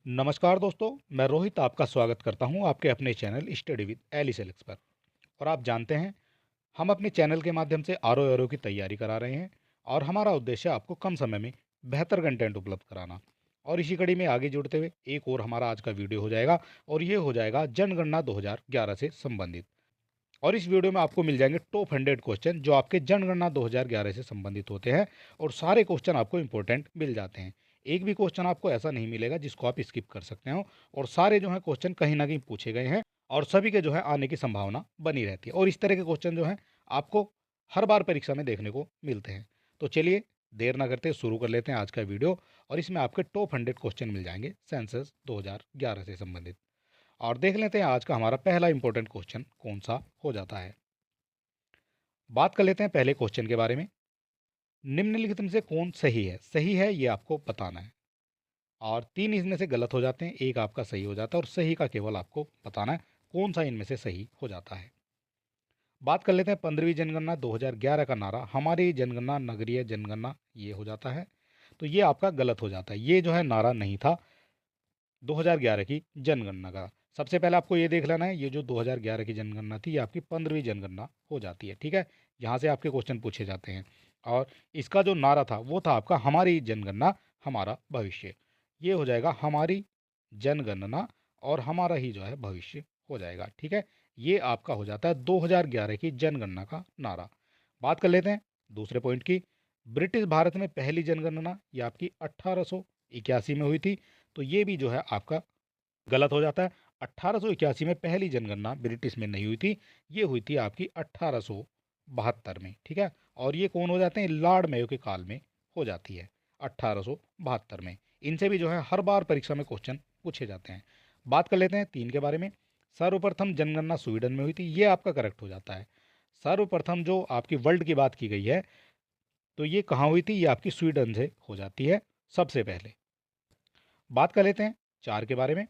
नमस्कार दोस्तों, मैं रोहित आपका स्वागत करता हूं आपके अपने चैनल स्टडी विद एली सेलेक्स पर। और आप जानते हैं, हम अपने चैनल के माध्यम से आर ओ एरो की तैयारी करा रहे हैं और हमारा उद्देश्य आपको कम समय में बेहतर कंटेंट उपलब्ध कराना। और इसी कड़ी में आगे जुड़ते हुए एक और हमारा आज का वीडियो हो जाएगा और ये हो जाएगा जनगणना 2011 से संबंधित। और इस वीडियो में आपको मिल जाएंगे टॉप 100 क्वेश्चन जो आपके जनगणना 2011 से संबंधित होते हैं। और सारे क्वेश्चन आपको इंपॉर्टेंट मिल जाते हैं। एक भी क्वेश्चन आपको ऐसा नहीं मिलेगा जिसको आप स्किप कर सकते हो। और सारे जो है क्वेश्चन कहीं ना कहीं पूछे गए हैं और सभी के जो है आने की संभावना बनी रहती है। और इस तरह के क्वेश्चन जो है आपको हर बार परीक्षा में देखने को मिलते हैं। तो चलिए, देर ना करते शुरू कर लेते हैं आज का वीडियो। और इसमें आपके टॉप 100 क्वेश्चन मिल जाएंगे सेंसस 2011 से संबंधित। और देख लेते हैं आज का हमारा पहला इंपॉर्टेंट क्वेश्चन कौन सा हो जाता है। बात कर लेते हैं पहले क्वेश्चन के बारे में। निम्नलिखित में से कौन सही है? सही है ये आपको बताना है। और तीन इसमें से गलत हो जाते हैं, एक आपका सही हो जाता है और सही का केवल आपको बताना है कौन सा इनमें से सही हो जाता है। बात कर लेते हैं 15वीं जनगणना 2011 का नारा हमारी जनगणना नगरीय जनगणना, ये हो जाता है। तो ये आपका गलत हो जाता है। ये जो है नारा नहीं था 2011 की जनगणना का। सबसे पहले आपको ये देख लेना है, ये जो 2011 की जनगणना थी ये आपकी 15वीं जनगणना हो जाती है। ठीक है, यहाँ से आपके क्वेश्चन पूछे जाते हैं। और इसका जो नारा था वो था आपका हमारी जनगणना हमारा भविष्य। ये हो जाएगा हमारी जनगणना और हमारा ही जो है भविष्य हो जाएगा। ठीक है, ये आपका हो जाता है 2011 की जनगणना का नारा। बात कर लेते हैं दूसरे पॉइंट की। ब्रिटिश भारत में पहली जनगणना ये आपकी 1881 में हुई थी। तो ये भी जो है आपका गलत हो जाता है। 1881 में पहली जनगणना ब्रिटिश में नहीं हुई थी, ये हुई थी आपकी 1872 में। ठीक है, और ये कौन हो जाते हैं? लॉर्ड मेयो के काल में हो जाती है 1872 में। इनसे भी जो है हर बार परीक्षा में क्वेश्चन पूछे जाते हैं। बात कर लेते हैं तीन के बारे में। सर्वप्रथम जनगणना स्वीडन में हुई थी, ये आपका करेक्ट हो जाता है। सर्वप्रथम जो आपकी वर्ल्ड की बात की गई है तो ये कहाँ हुई थी? ये आपकी स्वीडन से हो जाती है सबसे पहले। बात कर लेते हैं चार के बारे में।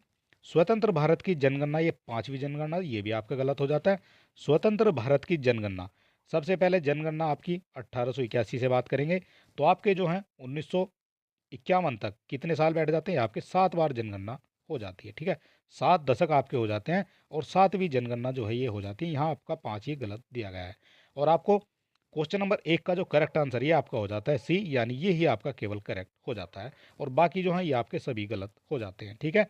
स्वतंत्र भारत की जनगणना, ये पांचवी जनगणना, ये भी आपका गलत हो जाता है। स्वतंत्र भारत की जनगणना, सबसे पहले जनगणना आपकी 1881 से बात करेंगे तो आपके जो हैं 1951 तक कितने साल बैठ जाते हैं? आपके 7 बार जनगणना हो जाती है। ठीक है, 7 दशक आपके हो जाते हैं और 7वीं जनगणना जो है ये हो जाती है। यहाँ आपका 5 ही गलत दिया गया है। और आपको क्वेश्चन नंबर 1 का जो करेक्ट आंसर ये आपका हो जाता है सी, यानी ये ही आपका केवल करेक्ट हो जाता है। और बाकी जो है ये आपके सभी गलत हो जाते हैं। ठीक है,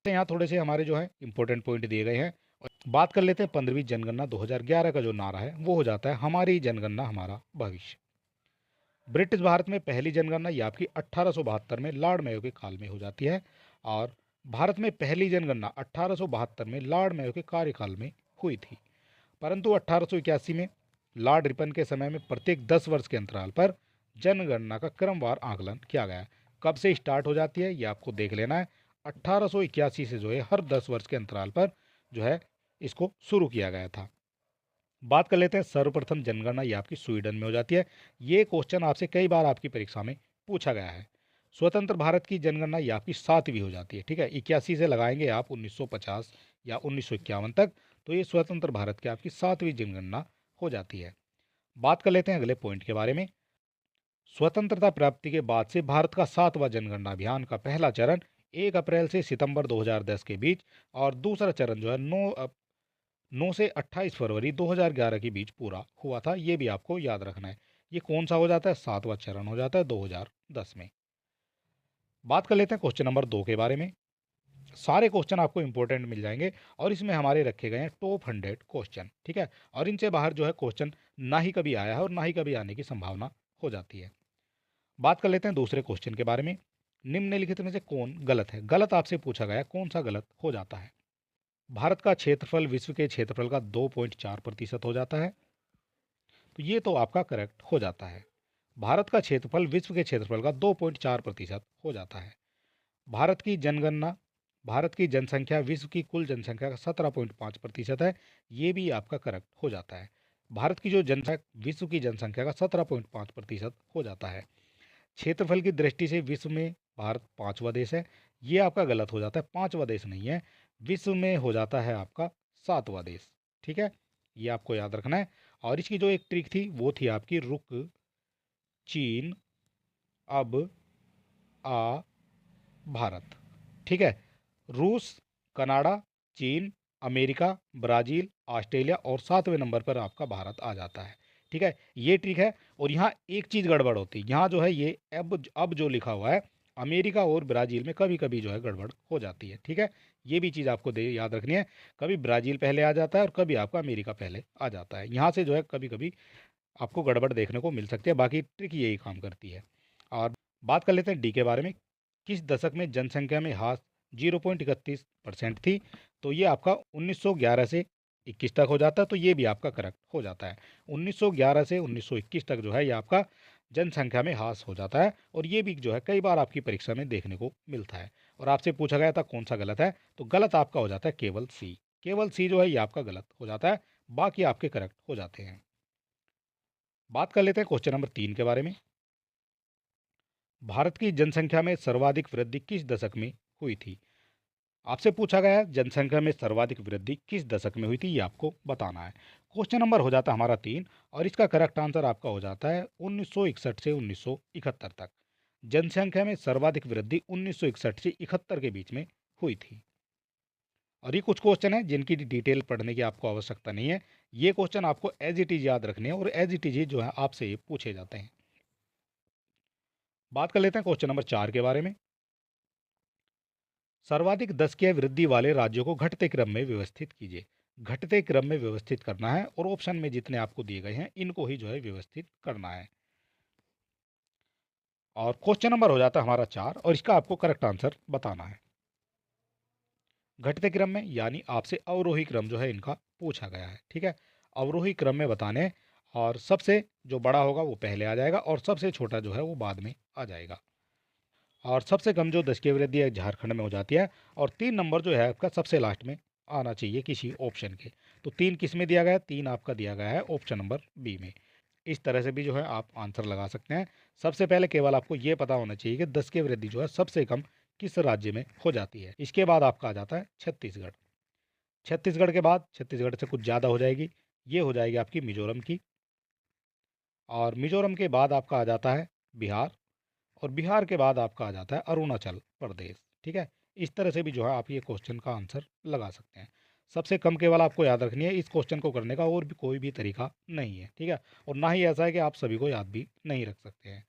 तो यहाँ थोड़े से हमारे जो है इंपॉर्टेंट पॉइंट दिए गए हैं। और बात कर लेते हैं 15वीं जनगणना 2011 का जो नारा है वो हो जाता है हमारी जनगणना हमारा भविष्य। ब्रिटिश भारत में पहली जनगणना ये आपकी 1872 में लॉर्ड मेयो के काल में हो जाती है। और भारत में पहली जनगणना 1872 में लॉर्ड मेयो के कार्यकाल में हुई थी। परंतु 1881 में लॉर्ड रिपन के समय में प्रत्येक 10 वर्ष के अंतराल पर जनगणना का क्रमवार आकलन किया गया है। कब से स्टार्ट हो जाती है ये आपको देख लेना है। 1881 से जो है हर 10 वर्ष के अंतराल पर जो है इसको शुरू किया गया था। बात कर लेते हैं सर्वप्रथम जनगणना, ये आपकी स्वीडन में हो जाती है। ये क्वेश्चन आपसे कई बार आपकी परीक्षा में पूछा गया है। स्वतंत्र भारत की जनगणना ये आपकी 7वीं हो जाती है। ठीक है, 81 से लगाएंगे आप 1950 या 1951 तक, तो ये स्वतंत्र भारत की आपकी 7वीं जनगणना हो जाती है। बात कर लेते हैं अगले पॉइंट के बारे में। स्वतंत्रता प्राप्ति के बाद से भारत का 7वां जनगणना अभियान का पहला चरण 1 अप्रैल से सितंबर 2010 के बीच और दूसरा चरण जो है 9 से 28 फरवरी 2011 के बीच पूरा हुआ था। ये भी आपको याद रखना है। ये कौन सा हो जाता है? 7वां चरण हो जाता है 2010 में। बात कर लेते हैं क्वेश्चन नंबर 2 के बारे में। सारे क्वेश्चन आपको इंपॉर्टेंट मिल जाएंगे और इसमें हमारे रखे गए हैं टॉप 100 क्वेश्चन। ठीक है, और इनसे बाहर जो है क्वेश्चन ना ही कभी आया है और ना ही कभी आने की संभावना हो जाती है। बात कर लेते हैं दूसरे क्वेश्चन के बारे में। निम्नलिखित में से कौन गलत है? गलत आपसे पूछा गया, कौन सा गलत हो जाता है? भारत का क्षेत्रफल विश्व के क्षेत्रफल का 2.4% हो जाता है। तो ये तो आपका करेक्ट हो जाता है। भारत का क्षेत्रफल विश्व के क्षेत्रफल का 2.4% हो जाता है। भारत की जनगणना, भारत की जनसंख्या विश्व की कुल जनसंख्या का 17.5% है। ये भी आपका करेक्ट हो जाता है। भारत की जो जनसंख्या विश्व की जनसंख्या का 17.5% हो जाता है। क्षेत्रफल की दृष्टि से विश्व में भारत पांचवा देश है। ये आपका गलत हो जाता है, पांचवा देश नहीं है, विश्व में हो जाता है आपका 7वां देश। ठीक है, ये आपको याद रखना है। और इसकी जो एक ट्रिक थी वो थी आपकी रुक चीन अब आ भारत। ठीक है। रूस, कनाडा, चीन, अमेरिका, ब्राज़ील, ऑस्ट्रेलिया और 7वें नंबर पर आपका भारत आ जाता है। ठीक है, ये ट्रिक है। और यहाँ एक चीज़ गड़बड़ होती है, यहाँ जो है ये अब जो लिखा हुआ है अमेरिका और ब्राज़ील में कभी-कभी जो है गड़बड़ हो जाती है। ठीक है, ये भी चीज़ आपको दे याद रखनी है, कभी ब्राज़ील पहले आ जाता है और कभी आपका अमेरिका पहले आ जाता है। यहाँ से जो है कभी-कभी आपको गड़बड़ देखने को मिल सकती है, बाकी ट्रिक यही काम करती है। और बात कर लेते हैं डी के बारे में। किस दशक में जनसंख्या में ह्रास 0.31% थी? तो ये आपका 1911 से 21 तक हो जाता है, तो ये भी आपका करेक्ट हो जाता है। 1911 से 1921 तक जो है ये आपका जनसंख्या में ह्रास हो जाता है, और ये भी जो है कई बार आपकी परीक्षा में देखने को मिलता है। और आपसे पूछा गया था कौन सा गलत है, तो गलत आपका हो जाता है केवल सी। केवल सी जो है ये आपका गलत हो जाता है, बाकी आपके करेक्ट हो जाते हैं। बात कर लेते हैं क्वेश्चन नंबर 3 के बारे में। भारत की जनसंख्या में सर्वाधिक वृद्धि किस दशक में हुई थी? आपसे पूछा गया है जनसंख्या में सर्वाधिक वृद्धि किस दशक में हुई थी, ये आपको बताना है। क्वेश्चन नंबर हो जाता है हमारा 3, और इसका करेक्ट आंसर आपका हो जाता है 1961 से 1971 तक। जनसंख्या में सर्वाधिक वृद्धि 1961 से 71 के बीच में हुई थी। और ये कुछ क्वेश्चन है जिनकी डिटेल पढ़ने की आपको आवश्यकता नहीं है, ये क्वेश्चन आपको एज इट इज याद रखने हैं, और एज इट इज जो है आपसे ये पूछे जाते हैं। बात कर लेते हैं क्वेश्चन नंबर 4 के बारे में। सर्वाधिक दशकीय वृद्धि वाले राज्यों को घटते क्रम में व्यवस्थित कीजिए। घटते क्रम में व्यवस्थित करना है, और ऑप्शन में जितने आपको दिए गए हैं इनको ही जो है व्यवस्थित करना है। और क्वेश्चन नंबर हो जाता है हमारा 4, और इसका आपको करेक्ट आंसर बताना है। घटते क्रम में यानी आपसे अवरोही क्रम जो है इनका पूछा गया है। ठीक है, अवरोही क्रम में बताने हैं, और सबसे जो बड़ा होगा वो पहले आ जाएगा, और सबसे छोटा जो है वो बाद में आ जाएगा। और सबसे कम जो दशकीय वृद्धि है झारखंड में हो जाती है, और 3 नंबर जो है आपका सबसे लास्ट में आना चाहिए किसी ऑप्शन के। तो 3 किस में दिया गया है? 3 आपका दिया गया है ऑप्शन नंबर बी में। इस तरह से भी जो है आप आंसर लगा सकते हैं। सबसे पहले केवल आपको ये पता होना चाहिए कि दशकीय वृद्धि जो है सबसे कम किस राज्य में हो जाती है। इसके बाद आपका आ जाता है छत्तीसगढ़। छत्तीसगढ़ के बाद, छत्तीसगढ़ से कुछ ज़्यादा हो जाएगी, ये हो जाएगी आपकी मिजोरम की। और मिजोरम के बाद आपका आ जाता है बिहार, और बिहार के बाद आपका आ जाता है अरुणाचल प्रदेश। ठीक है, इस तरह से भी जो है आप ये क्वेश्चन का आंसर लगा सकते हैं। सबसे कम केवल आपको याद रखनी है, इस क्वेश्चन को करने का और भी कोई भी तरीका नहीं है। ठीक है, और ना ही ऐसा है कि आप सभी को याद भी नहीं रख सकते हैं।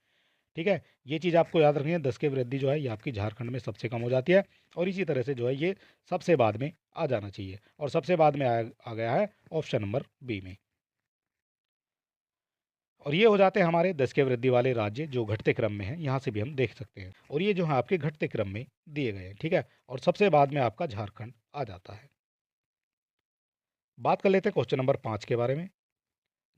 ठीक है, ये चीज़ आपको याद रखनी है, 10 की वृद्धि जो है ये आपकी झारखंड में सबसे कम हो जाती है, और इसी तरह से जो है ये सबसे बाद में आ जाना चाहिए, और सबसे बाद में आ गया है ऑप्शन नंबर बी में। और ये हो जाते हैं हमारे 10 के वृद्धि वाले राज्य जो घटते क्रम में हैं, यहाँ से भी हम देख सकते हैं, और ये जो है आपके घटते क्रम में दिए गए हैं। ठीक है, और सबसे बाद में आपका झारखंड आ जाता है। बात कर लेते हैं क्वेश्चन नंबर 5 के बारे में।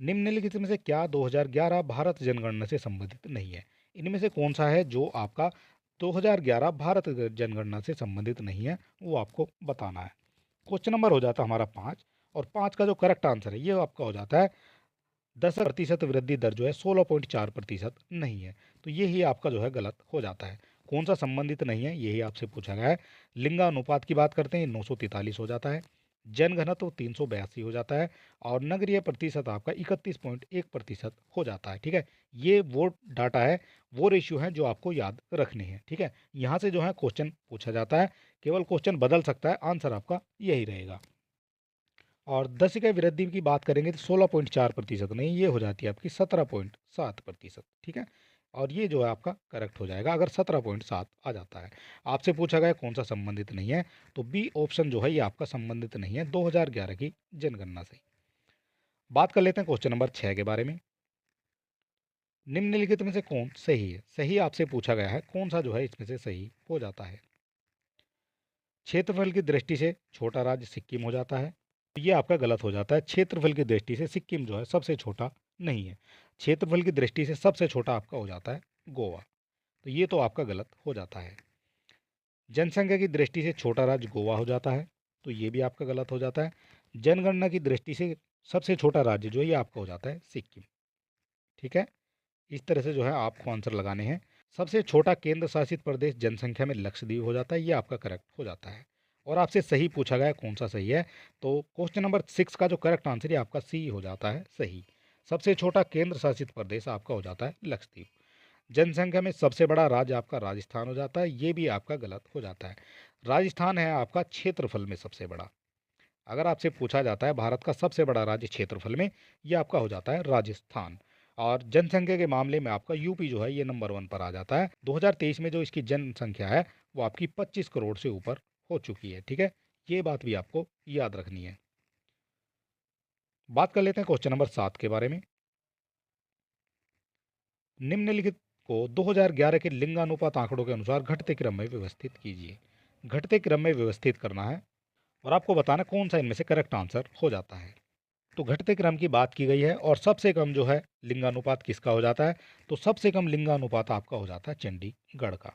निम्नलिखित में से क्या 2011 भारत जनगणना से संबंधित नहीं है? इनमें से कौन सा है जो आपका 2011 भारत जनगणना से संबंधित नहीं है, वो आपको बताना है। क्वेश्चन नंबर हो जाता है हमारा 5, और 5 का जो करेक्ट आंसर है ये आपका हो जाता है 10% वृद्धि दर जो है 16.4% नहीं है, तो ये ही आपका जो है गलत हो जाता है। कौन सा संबंधित नहीं है यही आपसे पूछा गया है। लिंगानुपात की बात करते हैं 943 हो जाता है, जनघनत्व 382 हो जाता है, और नगरीय प्रतिशत आपका 31.1% हो जाता है। ठीक है, ये वो डाटा है, वो रेशियो है जो आपको याद रखने हैं। ठीक है, यहाँ से जो है क्वेश्चन पूछा जाता है, केवल क्वेश्चन बदल सकता है, आंसर आपका यही रहेगा। और 10 इकाई वृद्धि की बात करेंगे तो 16.4% नहीं, ये हो जाती है आपकी 17.7%। ठीक है, और ये जो है आपका करेक्ट हो जाएगा अगर 17.7 आ जाता है। आपसे पूछा गया कौन सा संबंधित नहीं है, तो बी ऑप्शन जो है ये आपका संबंधित नहीं है 2011 की जनगणना से। बात कर लेते हैं क्वेश्चन नंबर 6 के बारे में। निम्नलिखित में से कौन सही है? सही आपसे पूछा गया है, कौन सा जो है इसमें से सही हो जाता है? क्षेत्रफल की दृष्टि से छोटा राज्य सिक्किम हो जाता है, तो ये आपका गलत हो जाता है। क्षेत्रफल की दृष्टि से सिक्किम जो है सबसे छोटा नहीं है। क्षेत्रफल की दृष्टि से सबसे छोटा आपका हो जाता है गोवा, तो ये तो आपका गलत हो जाता है। जनसंख्या की दृष्टि से छोटा राज्य गोवा हो जाता है, तो ये भी आपका गलत हो जाता है। जनगणना की दृष्टि से सबसे छोटा राज्य जो है ये आपका हो जाता है सिक्किम। ठीक है, इस तरह से जो है आपको आंसर लगाने हैं। सबसे छोटा केंद्र शासित प्रदेश जनसंख्या में लक्षद्वीप हो जाता है, ये आपका करेक्ट हो जाता है। और आपसे सही पूछा गया है कौन सा सही है, तो क्वेश्चन नंबर 6 का जो करेक्ट आंसर है आपका सी हो जाता है सही। सबसे छोटा केंद्र शासित प्रदेश आपका हो जाता है लक्षद्वीप। जनसंख्या में सबसे बड़ा राज्य आपका राजस्थान हो जाता है, ये भी आपका गलत हो जाता है। राजस्थान है आपका क्षेत्रफल में सबसे बड़ा। अगर आपसे पूछा जाता है भारत का सबसे बड़ा राज्य क्षेत्रफल में, ये आपका हो जाता है राजस्थान। और जनसंख्या के मामले में आपका यूपी जो है ये नंबर 1 पर आ जाता है। 2023 में जो इसकी जनसंख्या है वो आपकी 25 करोड़ से ऊपर हो चुकी है। ठीक है, ये बात भी आपको याद रखनी है। बात कर लेते हैं क्वेश्चन नंबर 7 के बारे में। निम्नलिखित को 2011 के लिंगानुपात आंकड़ों के अनुसार घटते क्रम में व्यवस्थित कीजिए। घटते क्रम में व्यवस्थित करना है और आपको बताना कौन सा इनमें से करेक्ट आंसर हो जाता है। तो घटते क्रम की बात की गई है और सबसे कम जो है लिंगानुपात किसका हो जाता है, तो सबसे कम लिंगानुपात आपका हो जाता है चंडीगढ़ का।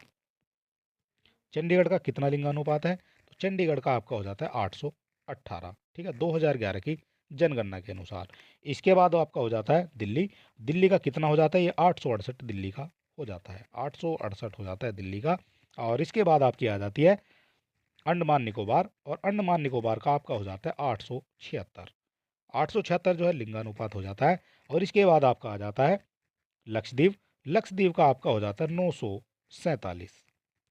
चंडीगढ़ का कितना लिंगानुपात है, तो चंडीगढ़ का आपका हो जाता है 818। ठीक है, 2011 की जनगणना के अनुसार। इसके बाद आपका हो जाता है दिल्ली। दिल्ली का कितना हो जाता है, ये 868 दिल्ली का हो जाता है, 868 हो जाता है दिल्ली का। और इसके बाद आपकी आ जाती है अंडमान निकोबार, और अंडमान निकोबार का आपका हो जाता है 876। 876 जो है लिंगानुपात हो जाता है। और इसके बाद आपका आ जाता है लक्षद्वीप। लक्षद्वीप का आपका हो जाता है 947।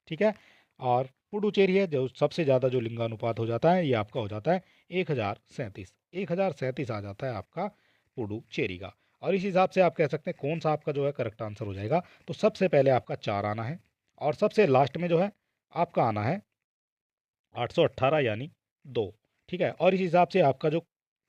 ठीक है, और पुडुचेरी है जो सबसे ज़्यादा जो लिंगानुपात हो जाता है, ये आपका हो जाता है 1037। 1037 आ जाता है आपका पुडुचेरी का। और इस हिसाब से आप कह सकते हैं कौन सा आपका जो है करेक्ट आंसर हो जाएगा। तो सबसे पहले आपका 4 आना है और सबसे लास्ट में जो है आपका आना है 818 यानी 2। ठीक है, और इस हिसाब से आपका जो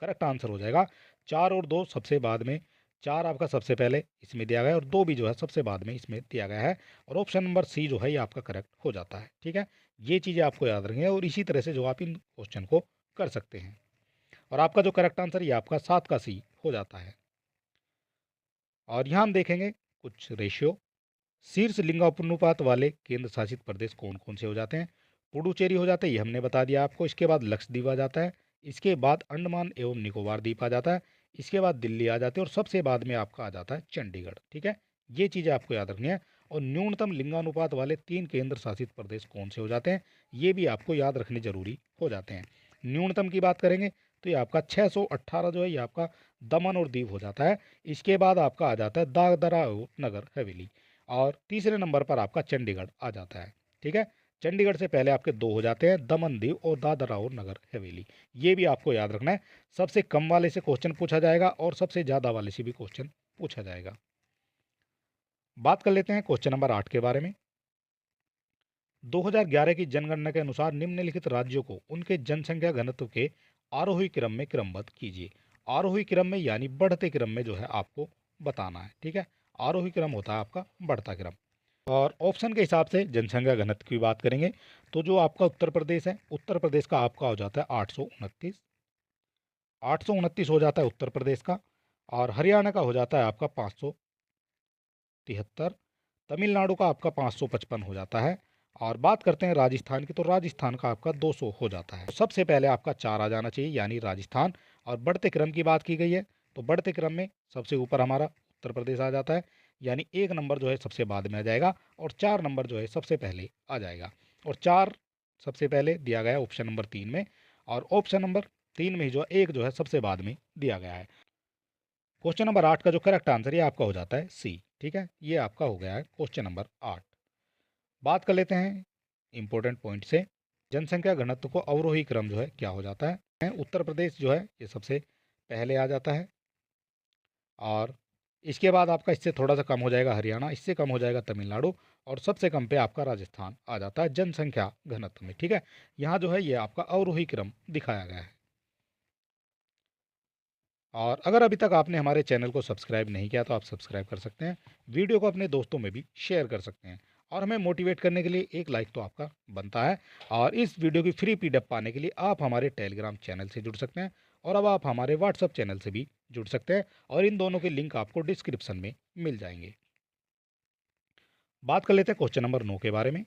करेक्ट आंसर हो जाएगा 4 और 2 सबसे बाद में। 4 आपका सबसे पहले इसमें दिया गया है और 2 भी जो है सबसे बाद में इसमें दिया गया है। और ऑप्शन नंबर सी जो है ये आपका करेक्ट हो जाता है। ठीक है, ये चीज़ें आपको याद रखनी है और इसी तरह से जो आप इन क्वेश्चन को कर सकते हैं। और आपका जो करेक्ट आंसर ये आपका 7 का सी हो जाता है। और यहाँ हम देखेंगे कुछ रेशियो। शीर्ष लिंगानुपात वाले केंद्र शासित प्रदेश कौन कौन से हो जाते हैं। पुडुचेरी हो जाता है, ये हमने बता दिया आपको। इसके बाद लक्षद्वीप आ जाता है। इसके बाद अंडमान एवं निकोबार द्वीप आ जाता है। इसके बाद दिल्ली आ जाती है और सबसे बाद में आपका आ जाता है चंडीगढ़। ठीक है, ये चीज़ें आपको याद रखनी है। और न्यूनतम लिंगानुपात वाले 3 केंद्र शासित प्रदेश कौन से हो जाते हैं, ये भी आपको याद रखने जरूरी हो जाते हैं। न्यूनतम की बात करेंगे तो ये आपका 618 जो है ये आपका दमन और दीव हो जाता है। इसके बाद आपका आ जाता है दादरा और नगर हवेली। और तीसरे नंबर पर आपका चंडीगढ़ आ जाता है। ठीक है, चंडीगढ़ से पहले आपके 2 हो जाते हैं, दमन दीव और दादरा और नगर हवेली। ये भी आपको याद रखना है। सबसे कम वाले से क्वेश्चन पूछा जाएगा और सबसे ज़्यादा वाले से भी क्वेश्चन पूछा जाएगा। बात कर लेते हैं क्वेश्चन नंबर 8 के बारे में। 2011 की जनगणना के अनुसार निम्नलिखित राज्यों को उनके जनसंख्या घनत्व के आरोही क्रम में क्रमबद्ध कीजिए। आरोही क्रम में यानी बढ़ते क्रम में जो है आपको बताना है। ठीक है, आरोही क्रम होता है आपका बढ़ता क्रम। और ऑप्शन के हिसाब से जनसंख्या घनत्व की बात करेंगे तो जो आपका उत्तर प्रदेश है, उत्तर प्रदेश का आपका हो जाता है 829। 829 हो जाता है उत्तर प्रदेश का। और हरियाणा का हो जाता है आपका 573। तमिलनाडु का आपका 555 हो जाता है। और बात करते हैं राजस्थान की, तो राजस्थान का आपका 200 हो जाता है। तो सबसे पहले आपका 4 आ जाना चाहिए यानी राजस्थान। और बढ़ते क्रम की बात की गई है तो बढ़ते क्रम में सबसे ऊपर हमारा उत्तर प्रदेश आ जाता है, यानी 1 नंबर जो है सबसे बाद में आ जाएगा और 4 नंबर जो है सबसे पहले आ जाएगा। और 4 सबसे पहले दिया गया है ऑप्शन नंबर 3 में, और ऑप्शन नंबर 3 में ही जो 1 जो है सबसे बाद में दिया गया है। क्वेश्चन नंबर 8 का जो करेक्ट आंसर ये आपका हो जाता है सी। ठीक है, ये आपका हो गया है क्वेश्चन नंबर 8। बात कर लेते हैं इंपॉर्टेंट पॉइंट से। जनसंख्या घनत्व को अवरोही क्रम जो है क्या हो जाता है, उत्तर प्रदेश जो है ये सबसे पहले आ जाता है। और इसके बाद आपका इससे थोड़ा सा कम हो जाएगा हरियाणा, इससे कम हो जाएगा तमिलनाडु, और सबसे कम पे आपका राजस्थान आ जाता है जनसंख्या घनत्व में। ठीक है, यहाँ जो है ये आपका अवरोही क्रम दिखाया गया है। और अगर अभी तक आपने हमारे चैनल को सब्सक्राइब नहीं किया तो आप सब्सक्राइब कर सकते हैं। वीडियो को अपने दोस्तों में भी शेयर कर सकते हैं। और हमें मोटिवेट करने के लिए एक लाइक तो आपका बनता है। और इस वीडियो की फ्री पीडीएफ पाने के लिए आप हमारे टेलीग्राम चैनल से जुड़ सकते हैं और अब आप हमारे व्हाट्सएप चैनल से भी जुड़ सकते हैं, और इन दोनों के लिंक आपको डिस्क्रिप्शन में मिल जाएंगे। बात कर लेते हैं क्वेश्चन नंबर 9 के बारे में।